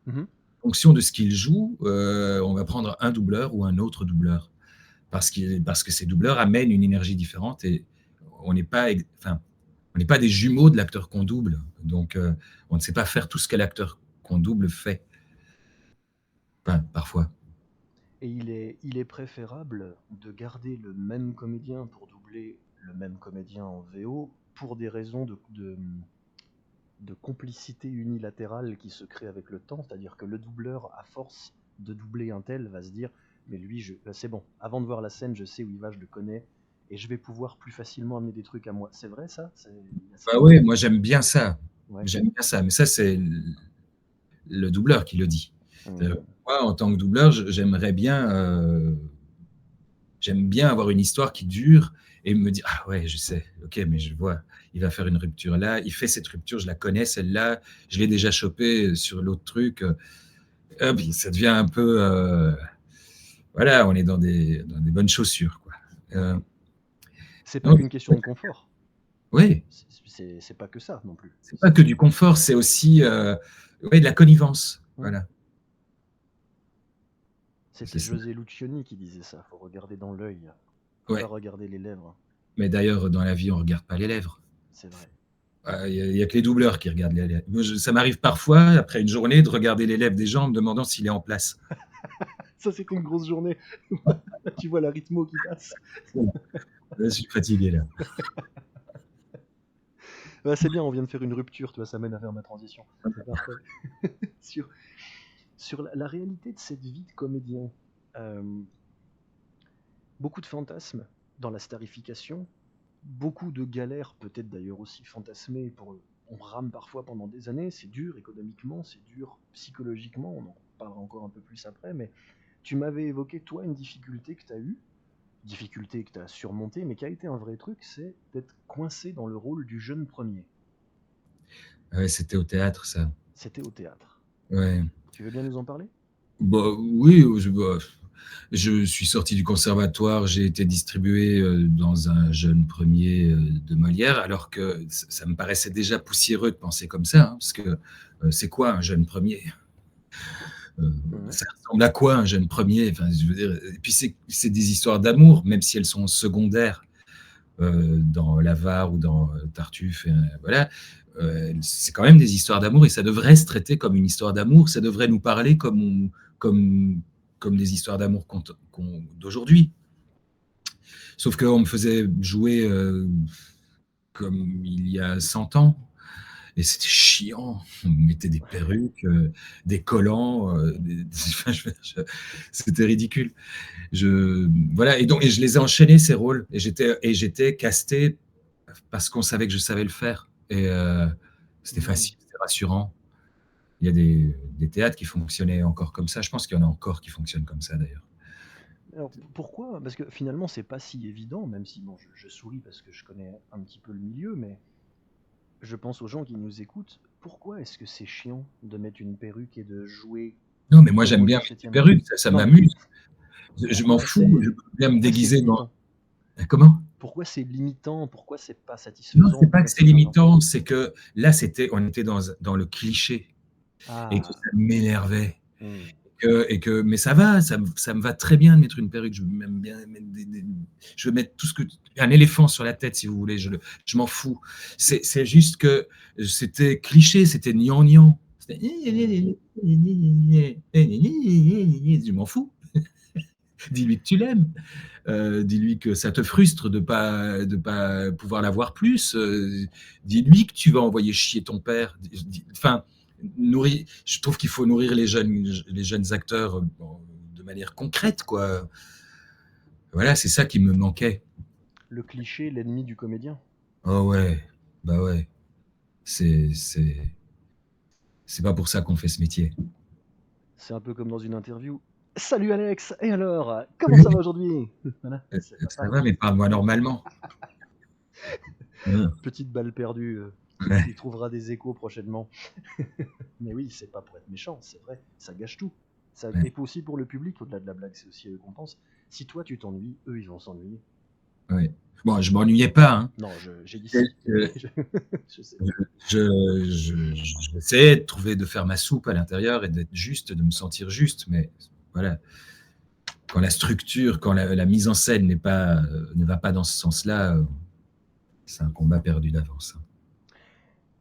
En fonction de ce qu'ils jouent, on va prendre un doubleur ou un autre doubleur. Parce que ces doubleurs amènent une énergie différente et on n'est pas des jumeaux de l'acteur qu'on double. Donc, on ne sait pas faire tout ce que l'acteur qu'on double fait. Enfin, parfois. Et il est préférable de garder le même comédien pour doubler le même comédien en VO pour des raisons de complicité unilatérale qui se crée avec le temps, c'est-à-dire que le doubleur, à force de doubler un tel, va se dire « mais lui, c'est bon, avant de voir la scène, je sais où il va, je le connais, et je vais pouvoir plus facilement amener des trucs à moi. » C'est vrai, ça? Bah oui, moi j'aime bien ça. Ouais. J'aime bien ça, mais ça c'est le doubleur qui le dit. Moi, en tant que doubleur, j'aime bien avoir une histoire qui dure et me dire: «Ah ouais, je sais, OK, mais je vois, il va faire une rupture là, il fait cette rupture, je la connais celle-là, je l'ai déjà chopée sur l'autre truc», hop, ça devient un peu, voilà, on est dans des bonnes chaussures, quoi. C'est pas Non, qu'une question de confort. oui, C'est pas que ça non plus. c'est pas que du confort, c'est aussi, ouais, de la connivence, voilà. C'était C'est ça. José Lucioni qui disait ça, faut regarder dans l'œil, Ouais. pas regarder les lèvres. Mais d'ailleurs, dans la vie, on regarde pas les lèvres. C'est vrai. Il y a que les doubleurs qui regardent les lèvres. Moi, ça m'arrive parfois, après une journée, de regarder les lèvres des gens en me demandant s'il est en place. Ça, c'était une grosse journée. Tu vois la rythmo qui passe. Là, je suis fatigué, là. Bah, c'est bien, on vient de faire une rupture, tu vois, ça mène à faire ma transition. C'est parfait. sur la réalité de cette vie de comédien, beaucoup de fantasmes dans la starification, beaucoup de galères, peut-être d'ailleurs aussi fantasmées, on rame parfois pendant des années, c'est dur économiquement, c'est dur psychologiquement, on en parlera encore un peu plus après, mais tu m'avais évoqué, toi, une difficulté que tu as eue, difficulté que tu as surmontée, mais qui a été un vrai truc, c'est d'être coincé dans le rôle du jeune premier. Ouais, c'était au théâtre, ça. C'était au théâtre. Ouais. Tu veux bien nous en parler? Bah, oui, je suis sorti du conservatoire, j'ai été distribué dans un jeune premier de Molière, alors que ça me paraissait déjà poussiéreux de penser comme ça, hein, parce que c'est quoi un jeune premier? Ça ressemble à quoi un jeune premier? Enfin, je veux dire, et puis c'est des histoires d'amour, même si elles sont secondaires dans l'Avare ou dans Tartuffe, voilà. C'est quand même des histoires d'amour et ça devrait se traiter comme une histoire d'amour, ça devrait nous parler comme des histoires d'amour d'aujourd'hui. Sauf qu'on me faisait jouer comme il y a 100 ans, et c'était chiant. On me mettait des perruques, des collants, enfin, c'était ridicule. Voilà, et je les ai enchaînés, ces rôles, et j'étais casté parce qu'on savait que je savais le faire. Et c'était facile, c'était rassurant. Il y a des théâtres qui fonctionnaient encore comme ça. Je pense qu'il y en a encore qui fonctionnent comme ça, d'ailleurs. Alors pourquoi? Parce que finalement, c'est pas si évident, même si bon, je souris parce que je connais un petit peu le milieu, mais je pense aux gens qui nous écoutent. Pourquoi est-ce que c'est chiant de mettre une perruque et de jouer? Non, mais moi, j'aime bien mettre une perruque, ça m'amuse. Je m'en fous, je peux bien me déguiser dans... Comment? Pourquoi c'est limitant? Pourquoi c'est pas satisfaisant? Non, c'est pas que c'est limitant, c'est que là, on était dans le cliché, et que ça m'énervait. Mais ça va, ça me va très bien de mettre une perruque. Je veux même bien mettre je veux mettre un éléphant sur la tête, si vous voulez. Je m'en fous. C'est juste que c'était cliché, c'était gnangnan. Je m'en fous. Dis-lui que tu l'aimes. Dis-lui que ça te frustre de pas pouvoir l'avoir plus. Dis-lui que tu vas envoyer chier ton père. Enfin, je trouve qu'il faut nourrir les jeunes acteurs de manière concrète, quoi. Voilà, c'est ça qui me manquait. Le cliché, l'ennemi du comédien. Oh ouais, bah ouais. C'est pas pour ça qu'on fait ce métier. C'est un peu comme dans une interview. Salut Alex, et alors, comment ça va aujourd'hui? Voilà, ça va, mais parle-moi normalement. Petite balle perdue, il trouvera des échos prochainement. Mais oui, c'est pas pour être méchant, c'est vrai, ça gâche tout. Ça est aussi pour le public, au-delà de la blague, c'est aussi eux qu'on pense. Si toi tu t'ennuies, eux ils vont s'ennuyer. Ouais. Bon, je m'ennuyais pas, hein. Non, j'ai dit ça. J'essayais de faire ma soupe à l'intérieur et d'être juste, de me sentir juste, mais voilà. Quand la structure, quand la mise en scène ne va pas dans ce sens-là, c'est un combat perdu d'avance.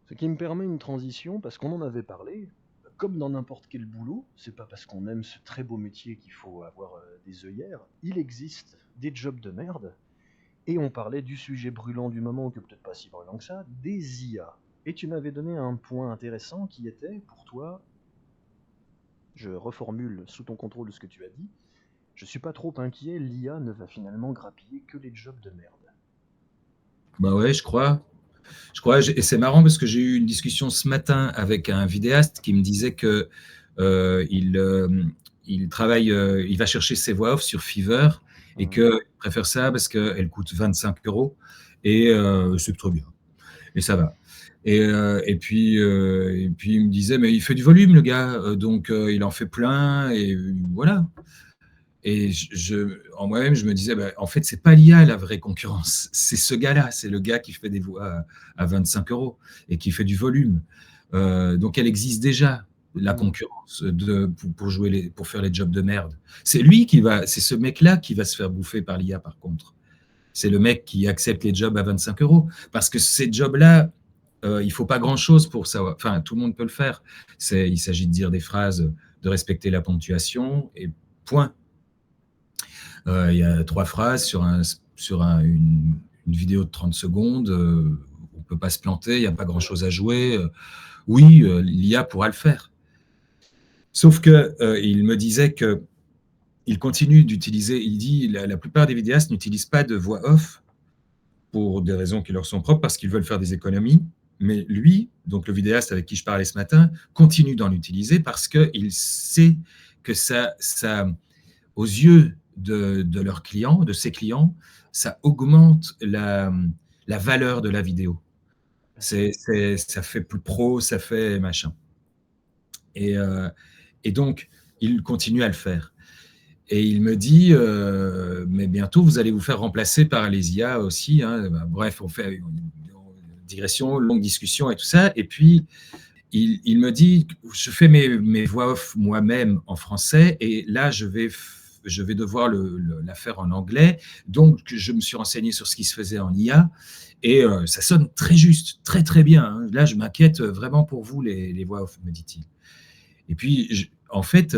Ce qui me permet une transition, parce qu'on en avait parlé, comme dans n'importe quel boulot, c'est pas parce qu'on aime ce très beau métier qu'il faut avoir des œillères, il existe des jobs de merde, et on parlait du sujet brûlant du moment, que peut-être pas si brûlant que ça, des IA. Et tu m'avais donné un point intéressant qui était, pour toi, je reformule sous ton contrôle ce que tu as dit, je suis pas trop inquiet, l'IA ne va finalement grappiller que les jobs de merde. Bah ouais, je crois, et c'est marrant parce que j'ai eu une discussion ce matin avec un vidéaste qui me disait que il travaille, il va chercher ses voix off sur Fiverr, et qu'il préfère ça parce qu'elle coûte 25 € et c'est trop bien. Et ça va. Et puis il me disait, mais il fait du volume, le gars, donc il en fait plein, et voilà. Et en moi-même, je me disais, en fait, c'est pas l'IA la vraie concurrence, c'est ce gars-là, c'est le gars qui fait des voix à 25 € et qui fait du volume. Donc elle existe déjà, la concurrence pour faire les jobs de merde. C'est ce mec-là qui va se faire bouffer par l'IA, par contre. C'est le mec qui accepte les jobs à 25 €. Parce que ces jobs-là, il faut pas grand-chose pour savoir. Enfin, tout le monde peut le faire. Il s'agit de dire des phrases, de respecter la ponctuation, et point. Il y a 3 phrases sur une vidéo de 30 secondes. On peut pas se planter, il n'y a pas grand-chose à jouer. Oui, l'IA pourra le faire. Sauf que il me disait que il continue d'utiliser, il dit, la plupart des vidéastes n'utilisent pas de voix off pour des raisons qui leur sont propres, parce qu'ils veulent faire des économies. Mais lui, donc le vidéaste avec qui je parlais ce matin, continue d'en utiliser parce qu'il sait que ça, aux yeux de leurs clients, de ses clients, ça augmente la valeur de la vidéo. Ça fait plus pro, ça fait machin. Et donc, il continue à le faire. Et il me dit, mais bientôt, vous allez vous faire remplacer par les IA aussi. Hein. Bref, on fait une digression, longue discussion et tout ça. Et puis, il me dit, je fais mes voix off moi-même en français, et là, je vais devoir la faire en anglais. Donc, je me suis renseigné sur ce qui se faisait en IA, et ça sonne très juste, très, très bien. Hein. Là, je m'inquiète vraiment pour vous, les voix off, me dit-il. Et puis, en fait,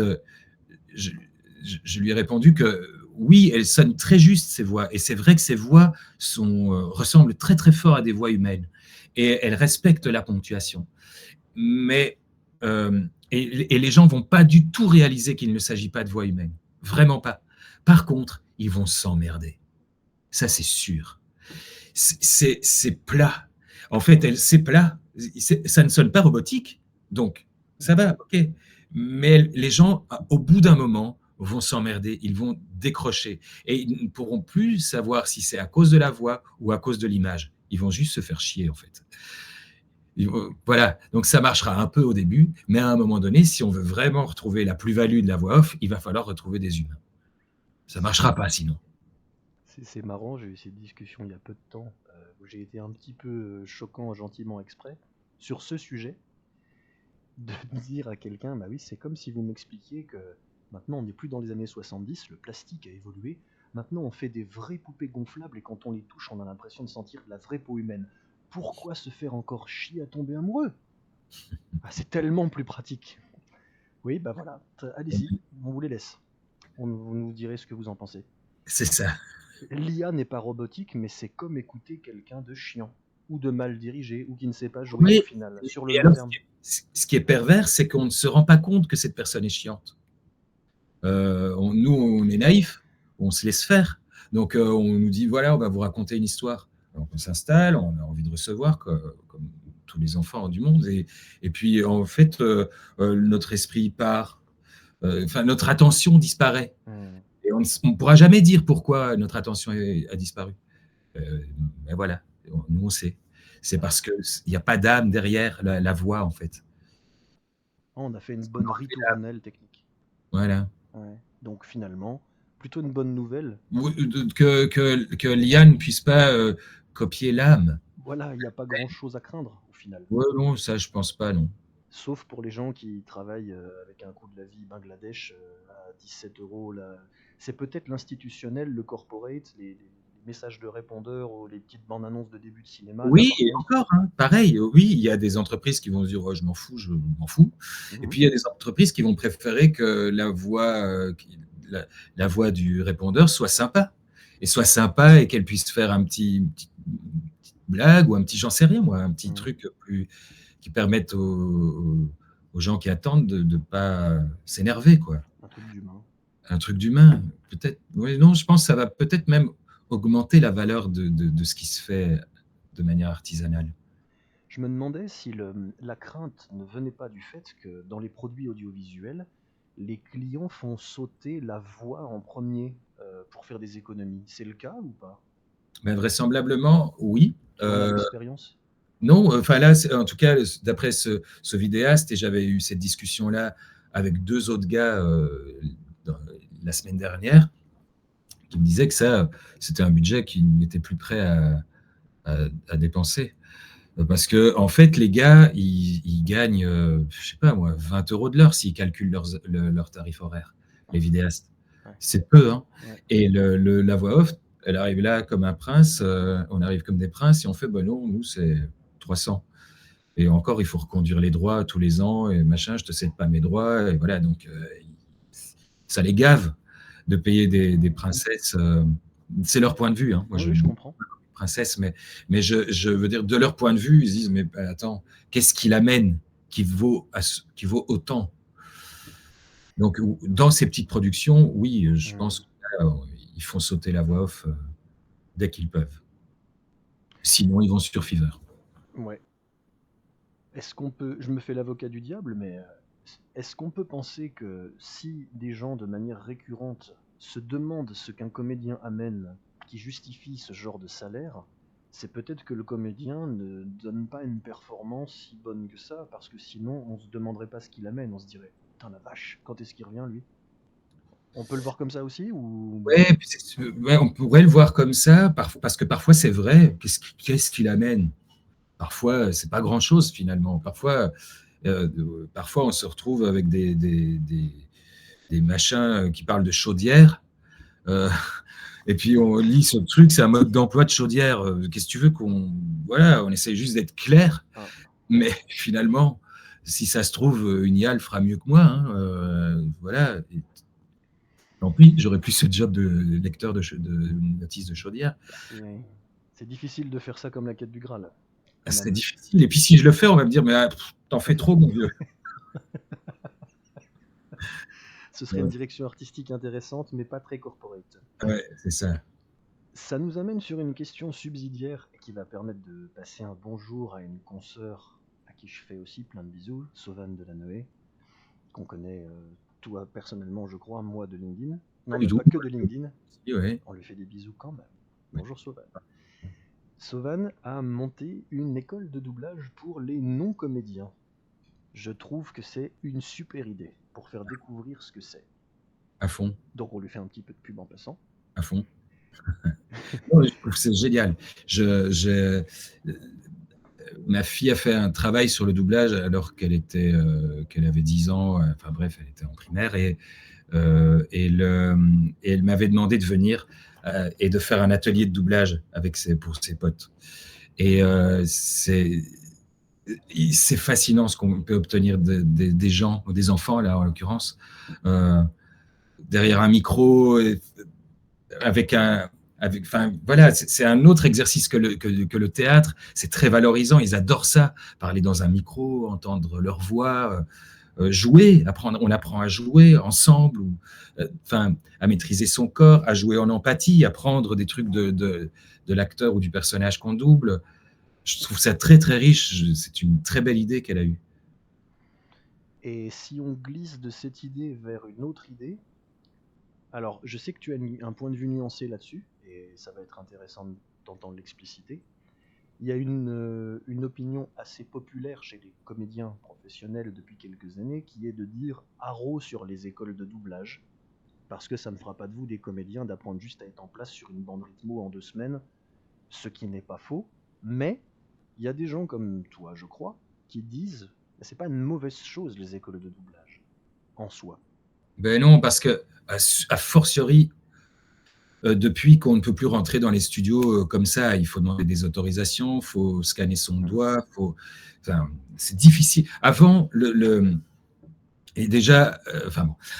je lui ai répondu que oui, elles sonnent très juste, ces voix. Et c'est vrai que ces voix ressemblent très, très fort à des voix humaines. Et elles respectent la ponctuation. Mais et les gens ne vont pas du tout réaliser qu'il ne s'agit pas de voix humaine. Vraiment pas. Par contre, ils vont s'emmerder. Ça, c'est sûr. C'est plat. En fait, c'est plat. Ça ne sonne pas robotique. Donc, ça va, ok. Mais les gens, au bout d'un moment, vont s'emmerder, ils vont décrocher. Et ils ne pourront plus savoir si c'est à cause de la voix ou à cause de l'image. Ils vont juste se faire chier, en fait. Voilà, donc ça marchera un peu au début, mais à un moment donné, si on veut vraiment retrouver la plus-value de la voix off, il va falloir retrouver des humains. Ça ne marchera pas sinon. C'est marrant, j'ai eu cette discussion il y a peu de temps, où j'ai été un petit peu choquant, gentiment exprès, sur ce sujet, de dire à quelqu'un, bah oui, c'est comme si vous m'expliquiez que maintenant on n'est plus dans les années 70, le plastique a évolué, maintenant on fait des vraies poupées gonflables et quand on les touche on a l'impression de sentir de la vraie peau humaine. Pourquoi se faire encore chier à tomber amoureux? C'est tellement plus pratique. Oui, bah voilà, allez-y, on vous les laisse. Vous nous direz ce que vous en pensez. C'est ça. L'IA n'est pas robotique, mais c'est comme écouter quelqu'un de chiant, ou de mal dirigé, ou qui ne sait pas jouer Oui, au final, sur le et long alors, terme. ce qui est pervers, c'est qu'on ne se rend pas compte que cette personne est chiante. Nous, on est naïfs, on se laisse faire. Donc, on nous dit, voilà, on va vous raconter une histoire. Alors, on s'installe, on a envie de recevoir, comme tous les enfants du monde. Et puis, en fait, notre esprit part, notre attention disparaît. Et on ne pourra jamais dire pourquoi notre attention a disparu. Mais voilà, nous, on sait. C'est parce qu'il n'y a pas d'âme derrière la voix, en fait. On a fait une bonne ritournelle technique. Voilà. Ouais. Donc finalement, plutôt une bonne nouvelle. Que l'IA ne puisse pas copier l'âme. Voilà, il n'y a pas grand-chose à craindre au final. Ouais, non, ça je pense pas, non. Sauf pour les gens qui travaillent avec un coût de la vie Bangladesh à 17 €. C'est peut-être l'institutionnel, le corporate, les messages de répondeurs ou les petites bandes annonces de début de cinéma. Oui, et encore, hein, pareil, oui, il y a des entreprises qui vont se dire oh, je m'en fous. Et puis il y a des entreprises qui vont préférer que la voix du répondeur soit sympa. Et qu'elle puisse faire une petite blague ou un petit, j'en sais rien moi, un petit truc qui permette aux gens qui attendent de ne pas s'énerver, quoi. Un truc d'humain. Un truc d'humain, peut-être. Oui, non, je pense que ça va peut-être même augmenter la valeur de ce qui se fait de manière artisanale. Je me demandais si la crainte ne venait pas du fait que dans les produits audiovisuels, les clients font sauter la voix en premier pour faire des économies. C'est le cas ou pas? Ben, vraisemblablement, oui. L'expérience? Non, enfin là, en tout cas, d'après ce vidéaste, et j'avais eu cette discussion-là avec 2 autres gars la semaine dernière, qui me disaient que ça, c'était un budget qu'ils n'étaient plus prêts à dépenser. Parce que, en fait, les gars, ils gagnent, je sais pas moi, 20 € de l'heure s'ils calculent leur tarif horaire, les vidéastes. Ouais. C'est peu, hein. Ouais. Et la voix off, elle arrive là comme un prince, on arrive comme des princes, et on fait, non, nous, c'est 300. Et encore, il faut reconduire les droits tous les ans, et machin, je te cède pas mes droits, et voilà, donc ça les gave de payer des princesses. C'est leur point de vue, hein. Moi, Oui, je comprends. Princesse, mais je veux dire, de leur point de vue, ils disent, mais attends, qu'est-ce qu'il amène qui vaut autant? Donc, dans ces petites productions, oui, je pense qu'ils font sauter la voix off dès qu'ils peuvent. Sinon, ils vont sur Fiverr. Ouais. Est-ce qu'on peut, je me fais l'avocat du diable, mais est-ce qu'on peut penser que si des gens de manière récurrente se demandent ce qu'un comédien amène qui justifie ce genre de salaire, c'est peut-être que le comédien ne donne pas une performance si bonne que ça, parce que sinon on se demanderait pas ce qu'il amène, on se dirait putain la vache, quand est-ce qu'il revient lui? On peut le voir comme ça aussi ou... Ouais, on pourrait le voir comme ça, parce que parfois c'est vrai, qu'est-ce qu'il amène? Parfois, c'est pas grand-chose finalement. Parfois, on se retrouve avec des machins qui parlent de chaudière, et puis on lit ce truc, c'est un mode d'emploi de chaudière. Qu'est-ce que tu veux voilà, on essaie juste d'être clair, mais finalement, si ça se trouve, une IA le fera mieux que moi, hein, voilà. Tant pis, j'aurais plus ce job de lecteur de notices de chaudière. C'est difficile de faire ça comme la quête du Graal. C'est difficile. Et puis si je le fais, on va me dire, mais t'en fais trop, mon vieux. Ce serait une direction artistique intéressante, mais pas très corporate. Ouais, c'est ça. Ça nous amène sur une question subsidiaire qui va permettre de passer un bonjour à une consoeur à qui je fais aussi plein de bisous, Sauvane Delanoë, qu'on connaît toi personnellement, je crois, moi de LinkedIn. Non, mais pas que de LinkedIn. Ouais. On lui fait des bisous quand même. Bonjour Sauvane. Sauvane a monté une école de doublage pour les non-comédiens. Je trouve que c'est une super idée pour faire découvrir ce que c'est. À fond. Donc on lui fait un petit peu de pub en passant. À fond. Non, je trouve que c'est génial. Ma fille a fait un travail sur le doublage alors qu'elle avait 10 ans. Enfin bref, elle était en primaire et elle m'avait demandé de venir et de faire un atelier de doublage pour ses potes. Et c'est fascinant ce qu'on peut obtenir des gens, ou des enfants là en l'occurrence, derrière un micro, voilà, c'est un autre exercice que le théâtre. C'est très valorisant. Ils adorent ça, parler dans un micro, entendre leur voix, jouer, on apprend à jouer ensemble, à maîtriser son corps, à jouer en empathie, à prendre des trucs de l'acteur ou du personnage qu'on double. Je trouve ça très très riche. C'est une très belle idée qu'elle a eue. Et si on glisse de cette idée vers une autre idée, alors je sais que tu as un point de vue nuancé là-dessus, et ça va être intéressant d'entendre l'expliciter. Il y a une opinion assez populaire chez les comédiens professionnels depuis quelques années qui est de dire haro sur les écoles de doublage, parce que ça ne fera pas de vous des comédiens d'apprendre juste à être en place sur une bande rythmo en 2 semaines, ce qui n'est pas faux, mais il y a des gens comme toi, je crois, qui disent que c'est pas une mauvaise chose les écoles de doublage, en soi. Ben non, parce que, a fortiori, depuis qu'on ne peut plus rentrer dans les studios comme ça, il faut demander des autorisations, il faut scanner son doigt, c'est difficile. Avant,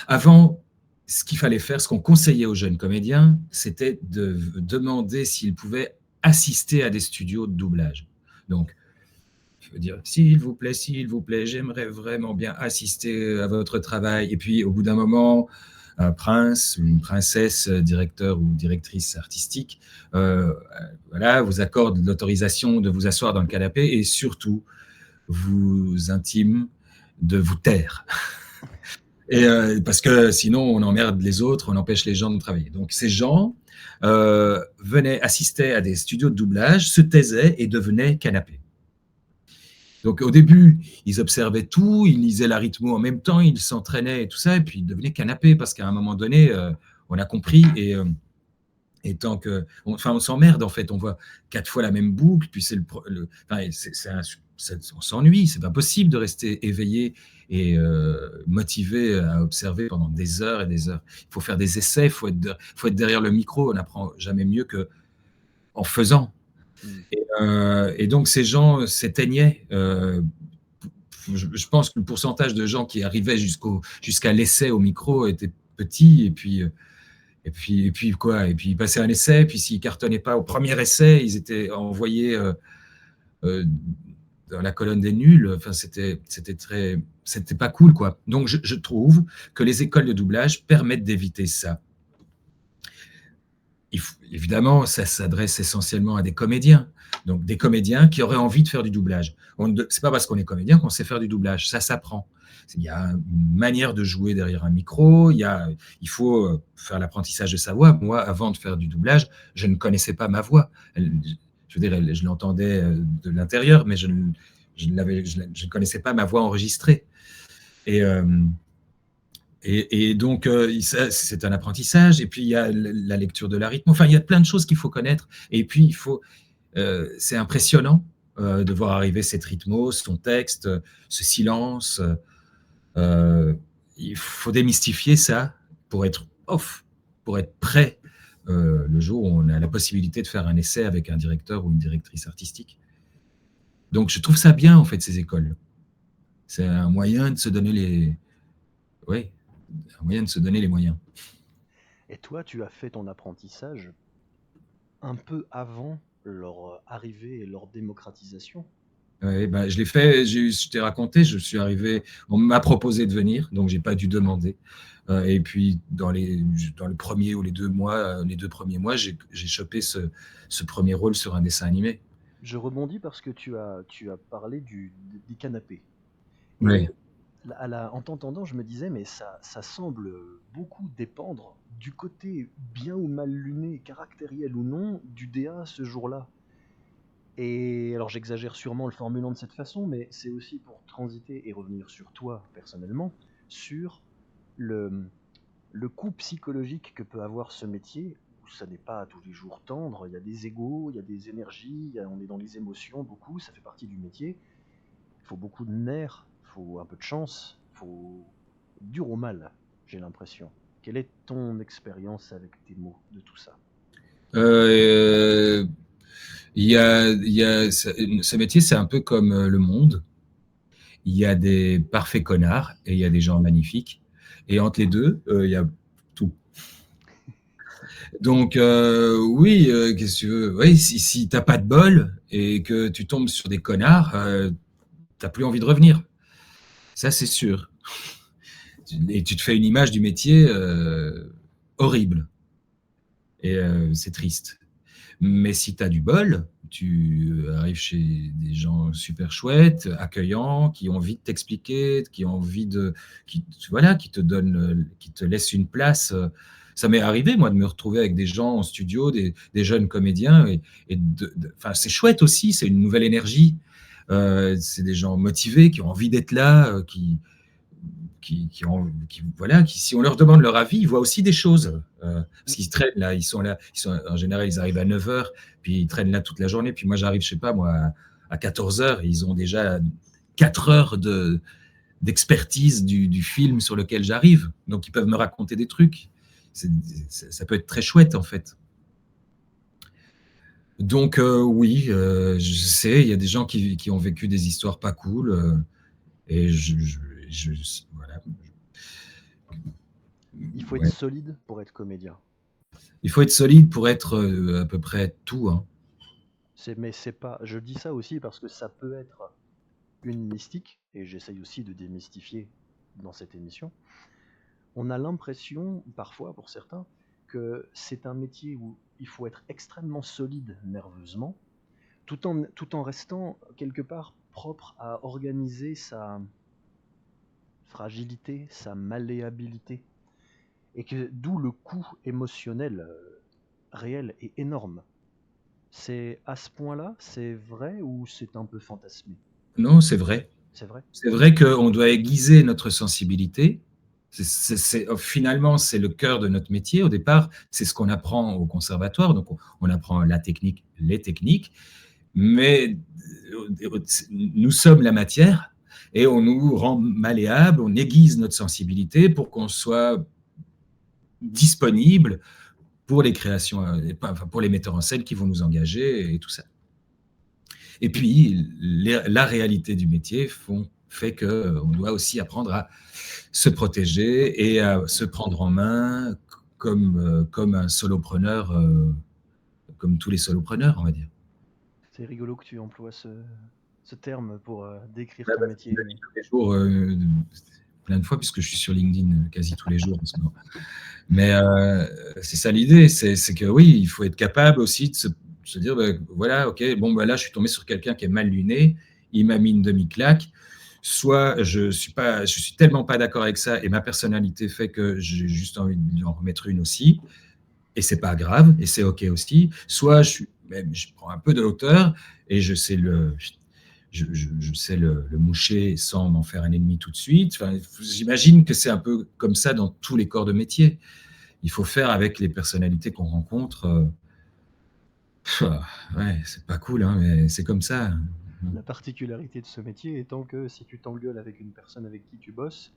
avant, ce qu'il fallait faire, ce qu'on conseillait aux jeunes comédiens, c'était de demander s'ils pouvaient assister à des studios de doublage. Donc, je veux dire, s'il vous plaît, j'aimerais vraiment bien assister à votre travail. Et puis, au bout d'un moment, un prince ou une princesse, directeur ou directrice artistique, voilà, vous accorde l'autorisation de vous asseoir dans le canapé et surtout vous intime de vous taire. Et parce que sinon, on emmerde les autres, on empêche les gens de travailler. Donc, ces gens venaient assister à des studios de doublage, se taisaient et devenaient canapés. Donc, au début, ils observaient tout, ils lisaient la rythmo en même temps, ils s'entraînaient et tout ça, et puis ils devenaient canapés parce qu'à un moment donné, on a compris et tant que, on s'emmerde en fait, on voit 4 fois la même boucle, puis on s'ennuie, c'est pas possible de rester éveillé et motivé à observer pendant des heures et des heures. Il faut faire des essais, il faut être derrière le micro, on n'apprend jamais mieux qu'en faisant. Et donc ces gens s'éteignaient. Je pense que le pourcentage de gens qui arrivaient jusqu'à l'essai au micro était petit, et puis ils passaient un essai, puis s'ils cartonnaient pas au premier essai, ils étaient envoyés dans la colonne des nuls. Enfin, c'était pas cool, quoi. Donc je trouve que les écoles de doublage permettent d'éviter ça. Évidemment, ça s'adresse essentiellement à des comédiens. Donc des comédiens qui auraient envie de faire du doublage. C'est pas parce qu'on est comédien qu'on sait faire du doublage, ça s'apprend. Il y a une manière de jouer derrière un micro, il faut faire l'apprentissage de sa voix. Moi, avant de faire du doublage, je ne connaissais pas ma voix. Je veux dire, je l'entendais de l'intérieur, mais je ne connaissais pas ma voix enregistrée. Et donc, c'est un apprentissage. Et puis, il y a la lecture de la rythme. Enfin, il y a plein de choses qu'il faut connaître. Et puis, c'est impressionnant de voir arriver cette rythmo, son texte, ce silence. Il faut démystifier ça pour être prêt le jour où on a la possibilité de faire un essai avec un directeur ou une directrice artistique. Donc, je trouve ça bien, en fait, ces écoles. C'est un moyen de se donner les moyens. Et toi, tu as fait ton apprentissage un peu avant leur arrivée et leur démocratisation. Oui, je l'ai fait, je t'ai raconté, je suis arrivé, on m'a proposé de venir, donc j'ai pas dû demander. Et puis, dans le premier ou les 2 premiers mois, j'ai chopé ce premier rôle sur un dessin animé. Je rebondis parce que tu as parlé des canapés. Oui. En t'entendant, je me disais, mais ça semble beaucoup dépendre du côté bien ou mal luné, caractériel ou non, du DA ce jour-là. Et alors j'exagère sûrement le formulant de cette façon, mais c'est aussi pour transiter et revenir sur toi personnellement, sur le coût psychologique que peut avoir ce métier, où ça n'est pas tous les jours tendre, il y a des égos, il y a des énergies, on est dans les émotions beaucoup, ça fait partie du métier. Il faut beaucoup de nerfs, il faut un peu de chance, il faut dur au mal, j'ai l'impression. Quelle est ton expérience avec tes mots de tout ça ? Ce métier, c'est un peu comme le monde. Il y a des parfaits connards et il y a des gens magnifiques. Et entre les deux, il y a tout. Donc, oui, qu'est-ce que tu veux ? Oui, si t'as pas de bol et que tu tombes sur des connards, t'as plus envie de revenir. Ça, c'est sûr. Et tu te fais une image du métier horrible. Et c'est triste. Mais si tu as du bol, tu arrives chez des gens super chouettes, accueillants, qui ont envie de t'expliquer, qui ont envie qui te laissent une place. Ça m'est arrivé, moi, de me retrouver avec des gens en studio, des jeunes comédiens, c'est chouette aussi, c'est une nouvelle énergie. C'est des gens motivés, qui ont envie d'être là, qui, si on leur demande leur avis, ils voient aussi des choses. Parce qu'ils traînent là, en général, ils arrivent à 9h, puis ils traînent là toute la journée. Puis moi, j'arrive, je sais pas, moi, à 14h, et ils ont déjà 4 heures d'expertise du film sur lequel j'arrive. Donc, ils peuvent me raconter des trucs. Ça peut être très chouette, en fait. Donc, oui, je sais, il y a des gens qui ont vécu des histoires pas cool. Et voilà. Il faut être solide pour être comédien. Il faut être solide pour être à peu près tout. Hein. Mais c'est pas. Je dis ça aussi parce que ça peut être une mystique, et j'essaye aussi de démystifier dans cette émission. On a l'impression, parfois pour certains, que c'est un métier où il faut être extrêmement solide nerveusement, tout en restant quelque part propre à organiser fragilité, sa malléabilité, et que d'où le coût émotionnel réel est énorme. C'est à ce point-là, c'est vrai ou c'est un peu fantasmé? Non, c'est vrai. C'est vrai? C'est vrai qu'on doit aiguiser notre sensibilité. Finalement, c'est le cœur de notre métier. Au départ, c'est ce qu'on apprend au conservatoire. Donc, on apprend la technique, les techniques. Mais nous sommes la matière et on nous rend malléable, on aiguise notre sensibilité pour qu'on soit disponible pour les créations, pour les metteurs en scène qui vont nous engager et tout ça. Et puis, la réalité du métier fait qu'on doit aussi apprendre à se protéger et à se prendre en main comme un solopreneur, comme tous les solopreneurs, on va dire. C'est rigolo que tu emploies ce terme pour décrire ton métier. Tous les jours, plein de fois, puisque je suis sur LinkedIn quasi tous les jours en ce moment. Mais c'est ça l'idée, c'est que oui, il faut être capable aussi de se dire, voilà, ok, bon, là, je suis tombé sur quelqu'un qui est mal luné, il m'a mis une demi-claque, soit je suis tellement pas d'accord avec ça et ma personnalité fait que j'ai juste envie de lui en remettre une aussi, et c'est pas grave, et c'est ok aussi, soit je prends un peu de hauteur et je sais le moucher sans m'en faire un ennemi tout de suite. Enfin, j'imagine que c'est un peu comme ça dans tous les corps de métier. Il faut faire avec les personnalités qu'on rencontre. Ouais, c'est pas cool, hein, mais c'est comme ça. La particularité de ce métier étant que si tu t'engueules avec une personne avec qui tu bosses,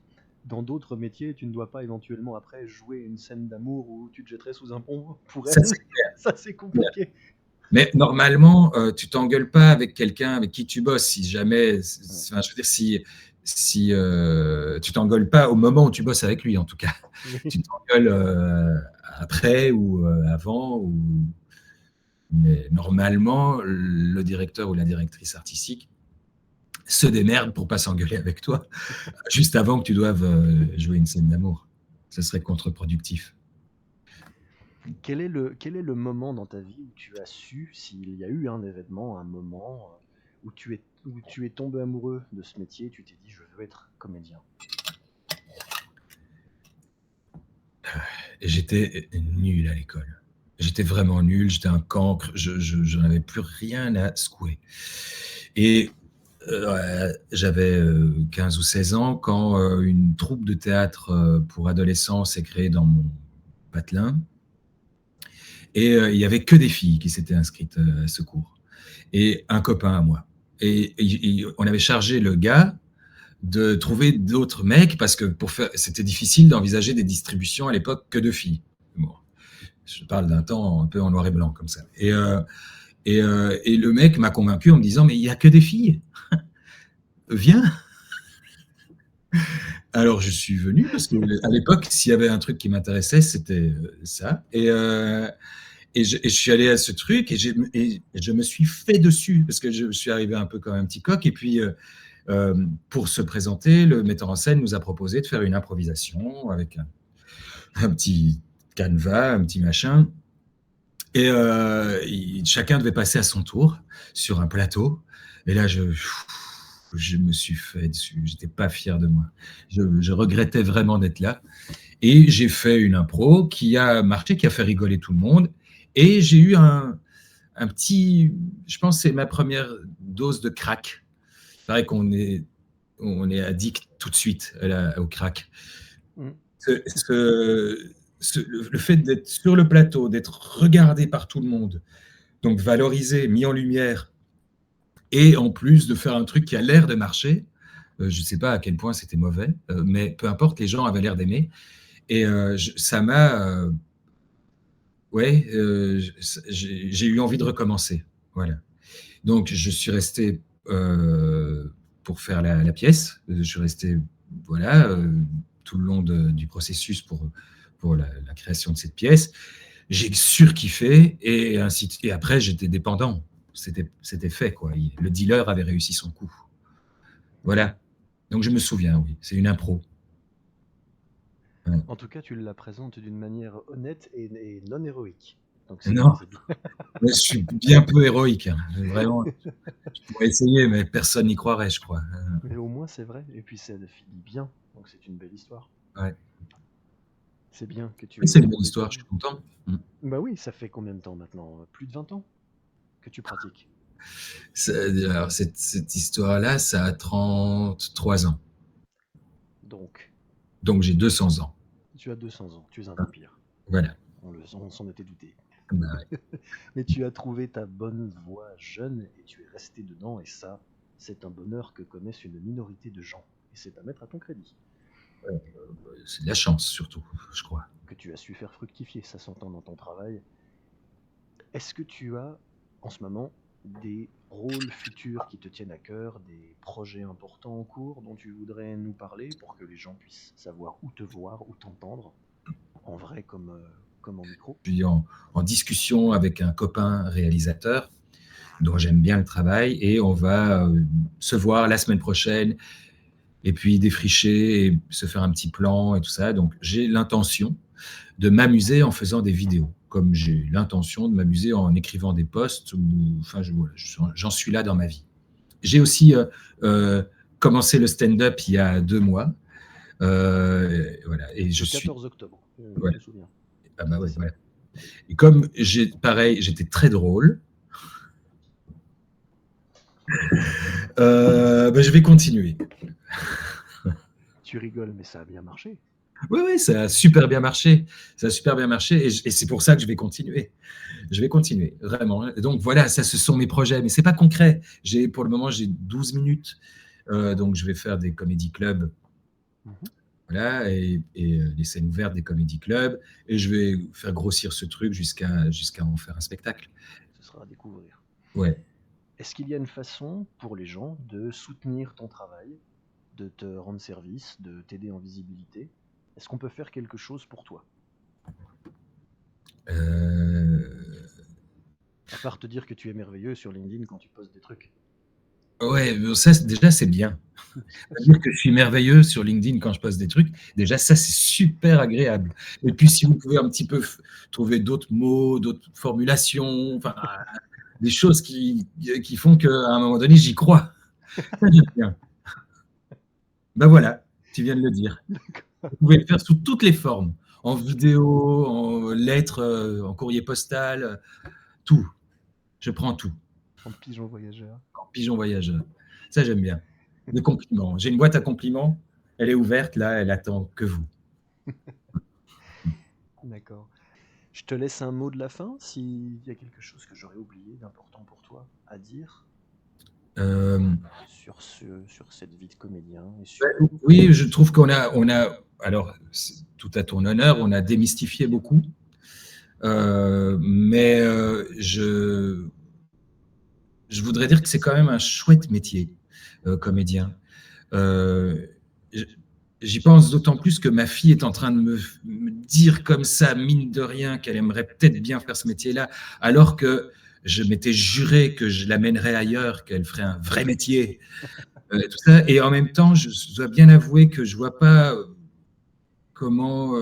dans d'autres métiers, tu ne dois pas éventuellement après jouer une scène d'amour où tu te jetterais sous un pont pour elle. Ça, c'est compliqué. Mais normalement, tu t'engueules pas avec quelqu'un avec qui tu bosses. Si jamais, enfin, je veux dire, si tu t'engueules pas au moment où tu bosses avec lui, en tout cas. Tu t'engueules après ou avant. Mais normalement, le directeur ou la directrice artistique se démerde pour pas s'engueuler avec toi juste avant que tu doives jouer une scène d'amour. Ce serait contre-productif. Quel est le moment dans ta vie où tu as su, s'il y a eu un événement, un moment où tu es tombé amoureux de ce métier et tu t'es dit je veux être comédien? J'étais nul à l'école. J'étais vraiment nul, j'étais un cancre, je n'avais plus rien à secouer. Et j'avais 15 ou 16 ans quand une troupe de théâtre pour adolescents s'est créée dans mon patelin. Et il n'y avait que des filles qui s'étaient inscrites à ce cours. Et un copain à moi. Et on avait chargé le gars de trouver d'autres mecs parce que c'était difficile d'envisager des distributions à l'époque que de filles. Bon, je parle d'un temps un peu en noir et blanc comme ça. Et le mec m'a convaincu en me disant « Mais il n'y a que des filles. Viens !» Alors je suis venu parce qu'à l'époque, s'il y avait un truc qui m'intéressait, c'était ça. Et je suis allé à ce truc et je me suis fait dessus parce que je suis arrivé un peu comme un petit coq. Et puis, pour se présenter, le metteur en scène nous a proposé de faire une improvisation avec un petit canevas, un petit machin. Et chacun devait passer à son tour sur un plateau. Et là, je me suis fait dessus. J'étais pas fier de moi. Je regrettais vraiment d'être là. Et j'ai fait une impro qui a marché, qui a fait rigoler tout le monde. Et j'ai eu un petit... Je pense que c'est ma première dose de crack. Il paraît qu'on est addict tout de suite au crack. Le fait d'être sur le plateau, d'être regardé par tout le monde, donc valorisé, mis en lumière, et en plus de faire un truc qui a l'air de marcher, je ne sais pas à quel point c'était mauvais, mais peu importe, les gens avaient l'air d'aimer. Et ça m'a... j'ai eu envie de recommencer. Voilà. Donc, je suis resté pour faire la pièce. Je suis resté tout le long du processus pour la création de cette pièce. J'ai surkiffé et après, j'étais dépendant. C'était fait, quoi. Le dealer avait réussi son coup. Voilà. Donc, je me souviens, oui. C'est une impro. Ouais. En tout cas, tu la présentes d'une manière honnête et non héroïque. Donc, non, je suis bien peu héroïque. Hein. Vraiment, je pourrais essayer, mais personne n'y croirait, je crois. Mais au moins, moi, c'est vrai. Et puis ça finit bien, donc c'est une belle histoire. Ouais. C'est bien que tu Oui, aies c'est une belle trouvé histoire, ta- je suis content. Bah oui, ça fait combien de temps maintenant? Plus de 20 ans que tu pratiques. Alors, cette histoire-là, ça a 33 ans. Donc, Donc, j'ai 200 ans. tu as 200 ans, tu es un vampire. Voilà. On s'en était douté. Bah ouais. Mais tu as trouvé ta bonne voie jeune et tu es resté dedans, et ça, c'est un bonheur que connaissent une minorité de gens. Et c'est à mettre à ton crédit. C'est de la chance, surtout, je crois. Que tu as su faire fructifier, ça s'entend dans ton travail. Est-ce que tu as, en ce moment, des rôles futurs qui te tiennent à cœur, des projets importants en cours dont tu voudrais nous parler pour que les gens puissent savoir où te voir, où t'entendre, en vrai comme en micro? Je suis en discussion avec un copain réalisateur dont j'aime bien le travail et on va se voir la semaine prochaine et puis défricher et se faire un petit plan et tout ça. Donc, j'ai l'intention de m'amuser en faisant des vidéos, comme j'ai l'intention de m'amuser en écrivant des posts. Enfin, voilà, j'en suis là dans ma vie. J'ai aussi commencé le stand-up il y a 2 mois. Voilà, et je Le suis... 14 octobre, je Ouais. me souviens. Ah bah ouais, voilà. Et comme pareil, j'étais très drôle, je vais continuer. Tu rigoles, mais ça a bien marché. Oui, ça a super bien marché. Ça a super bien marché et c'est pour ça que je vais continuer. Je vais continuer, vraiment. Et donc voilà, ça, ce sont mes projets, mais c'est pas concret. Pour le moment, j'ai 12 minutes. Donc je vais faire des comédie clubs. Voilà, et les scènes ouvertes des comédie clubs. Et je vais faire grossir ce truc jusqu'à en faire un spectacle. Ce sera à découvrir. Ouais. Est-ce qu'il y a une façon pour les gens de soutenir ton travail, de te rendre service, de t'aider en visibilité? Est-ce qu'on peut faire quelque chose pour toi? À part te dire que tu es merveilleux sur LinkedIn quand tu postes des trucs. Ouais, ça, déjà, c'est bien. Dire que je suis merveilleux sur LinkedIn quand je poste des trucs, déjà, ça, c'est super agréable. Et puis, si vous pouvez un petit peu trouver d'autres mots, d'autres formulations, enfin, des choses qui font qu'à un moment donné, j'y crois. Ça, j'aime bien. Ben voilà, tu viens de le dire. Vous pouvez le faire sous toutes les formes, en vidéo, en lettres, en courrier postal, tout. Je prends tout. En pigeon voyageur. En pigeon voyageur. Ça, j'aime bien. Des compliments. J'ai une boîte à compliments. Elle est ouverte, là, elle attend que vous. D'accord. Je te laisse un mot de la fin, s'il y a quelque chose que j'aurais oublié d'important pour toi à dire sur cette vie de comédien. Et sur... Oui, je trouve qu'on a alors, tout à ton honneur, on a démystifié beaucoup. Mais je voudrais dire que c'est quand même un chouette métier, comédien. J'y pense d'autant plus que ma fille est en train de me dire comme ça, mine de rien, qu'elle aimerait peut-être bien faire ce métier-là, alors que je m'étais juré que je l'amènerais ailleurs, qu'elle ferait un vrai métier. Tout ça. Et en même temps, je dois bien avouer que je ne vois pas comment...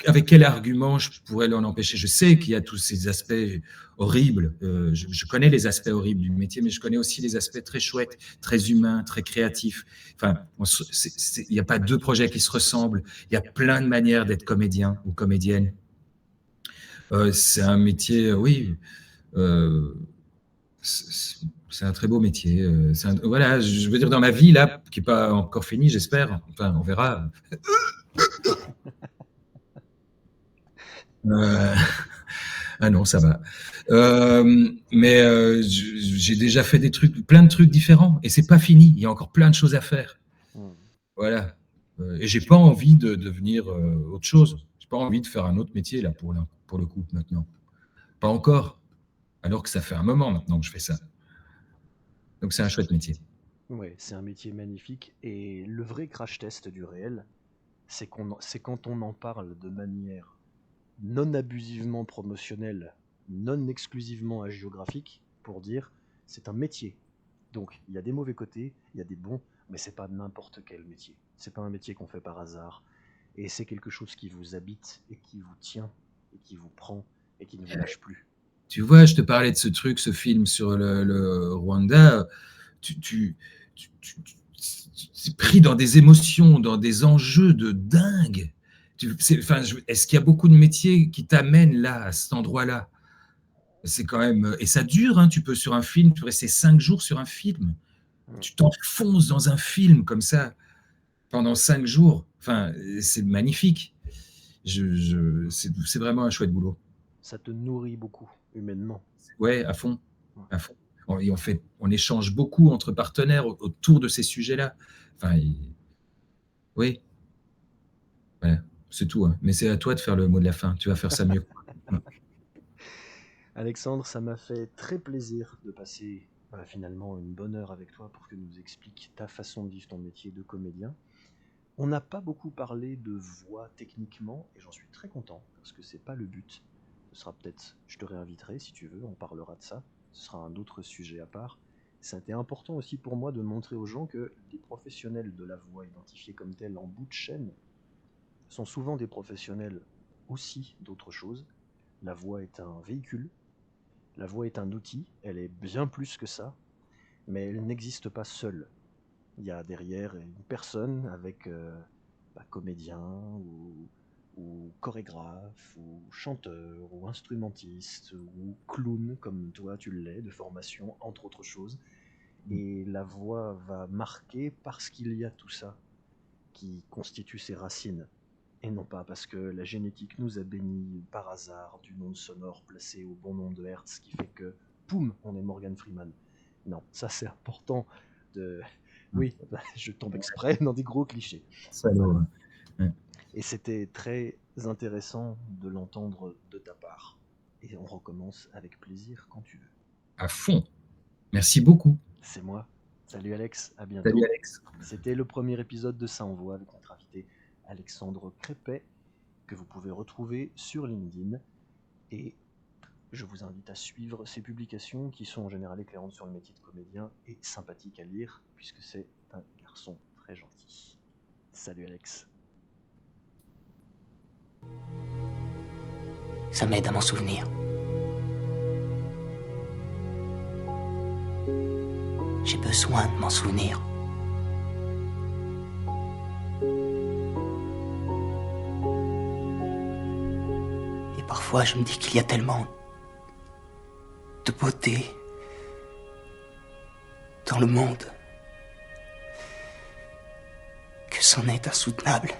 avec quel argument je pourrais l'en empêcher? Je sais qu'il y a tous ces aspects horribles. Je connais les aspects horribles du métier, mais je connais aussi les aspects très chouettes, très humains, très créatifs. Enfin, il n'y a pas 2 projets qui se ressemblent. Il y a plein de manières d'être comédien ou comédienne. C'est un métier, oui. C'est un très beau métier. Voilà, je veux dire, dans ma vie, là, qui n'est pas encore finie, j'espère. Enfin, on verra. Ah non, ça va. Mais j'ai déjà fait plein de trucs différents et c'est pas fini. Il y a encore plein de choses à faire. Voilà. Et j'ai pas envie de devenir autre chose. J'ai pas envie de faire un autre métier là pour le coup maintenant. Pas encore. Alors que ça fait un moment maintenant que je fais ça. Donc c'est un chouette métier. Ouais, c'est un métier magnifique et le vrai crash test du réel, c'est quand on en parle de manière non abusivement promotionnelle, non exclusivement hagiographique, pour dire c'est un métier. Donc il y a des mauvais côtés, il y a des bons, mais c'est pas n'importe quel métier. C'est pas un métier qu'on fait par hasard. Et c'est quelque chose qui vous habite et qui vous tient et qui vous prend et qui ne vous lâche plus. Tu vois, je te parlais de ce film sur le Rwanda. c'est pris dans des émotions, dans des enjeux de dingue. Est-ce qu'il y a beaucoup de métiers qui t'amènent là, à cet endroit-là? C'est quand même... Et ça dure, hein, tu peux sur un film, tu peux rester 5 jours sur un film. Tu t'enfonces dans un film comme ça pendant 5 jours. Enfin, c'est magnifique. C'est vraiment un chouette boulot. Ça te nourrit beaucoup, humainement. Ouais, à fond. À fond. On échange beaucoup entre partenaires autour de ces sujets-là. Enfin, oui. Voilà, c'est tout. Hein. Mais c'est à toi de faire le mot de la fin. Tu vas faire ça mieux. Alexandre, ça m'a fait très plaisir de passer finalement une bonne heure avec toi pour que tu nous expliques ta façon de vivre ton métier de comédien. On n'a pas beaucoup parlé de voix techniquement et j'en suis très content parce que c'est pas le but. Ce sera peut-être, je te réinviterai si tu veux, on parlera de ça. Ce sera un autre sujet à part. Ça a été important aussi pour moi de montrer aux gens que les professionnels de la voix identifiés comme tels en bout de chaîne sont souvent des professionnels aussi d'autres choses. La voix est un véhicule, la voix est un outil, elle est bien plus que ça, mais elle n'existe pas seule. Il y a derrière une personne avec comédien ou chorégraphe ou chanteur ou instrumentiste ou clown comme toi tu l'es de formation entre autres choses. Et la voix va marquer parce qu'il y a tout ça qui constitue ses racines. Et non pas parce que la génétique nous a bénis par hasard d'une onde sonore placée au bon nombre de hertz qui fait que, poum, on est Morgan Freeman. Non, ça c'est important de... Oui, je tombe exprès dans des gros clichés. Salaud. Ouais. Et c'était très intéressant de l'entendre de ta part. Et on recommence avec plaisir quand tu veux. À fond. Merci beaucoup. C'est moi. Salut Alex, à bientôt. Salut Alex. C'était le premier épisode de Ça Envoie avec notre invité Alexandre Crépet, que vous pouvez retrouver sur LinkedIn. Et je vous invite à suivre ses publications qui sont en général éclairantes sur le métier de comédien et sympathiques à lire, puisque c'est un garçon très gentil. Salut Alex. Ça m'aide à m'en souvenir. J'ai besoin de m'en souvenir. Et parfois, je me dis qu'il y a tellement de beauté dans le monde que c'en est insoutenable.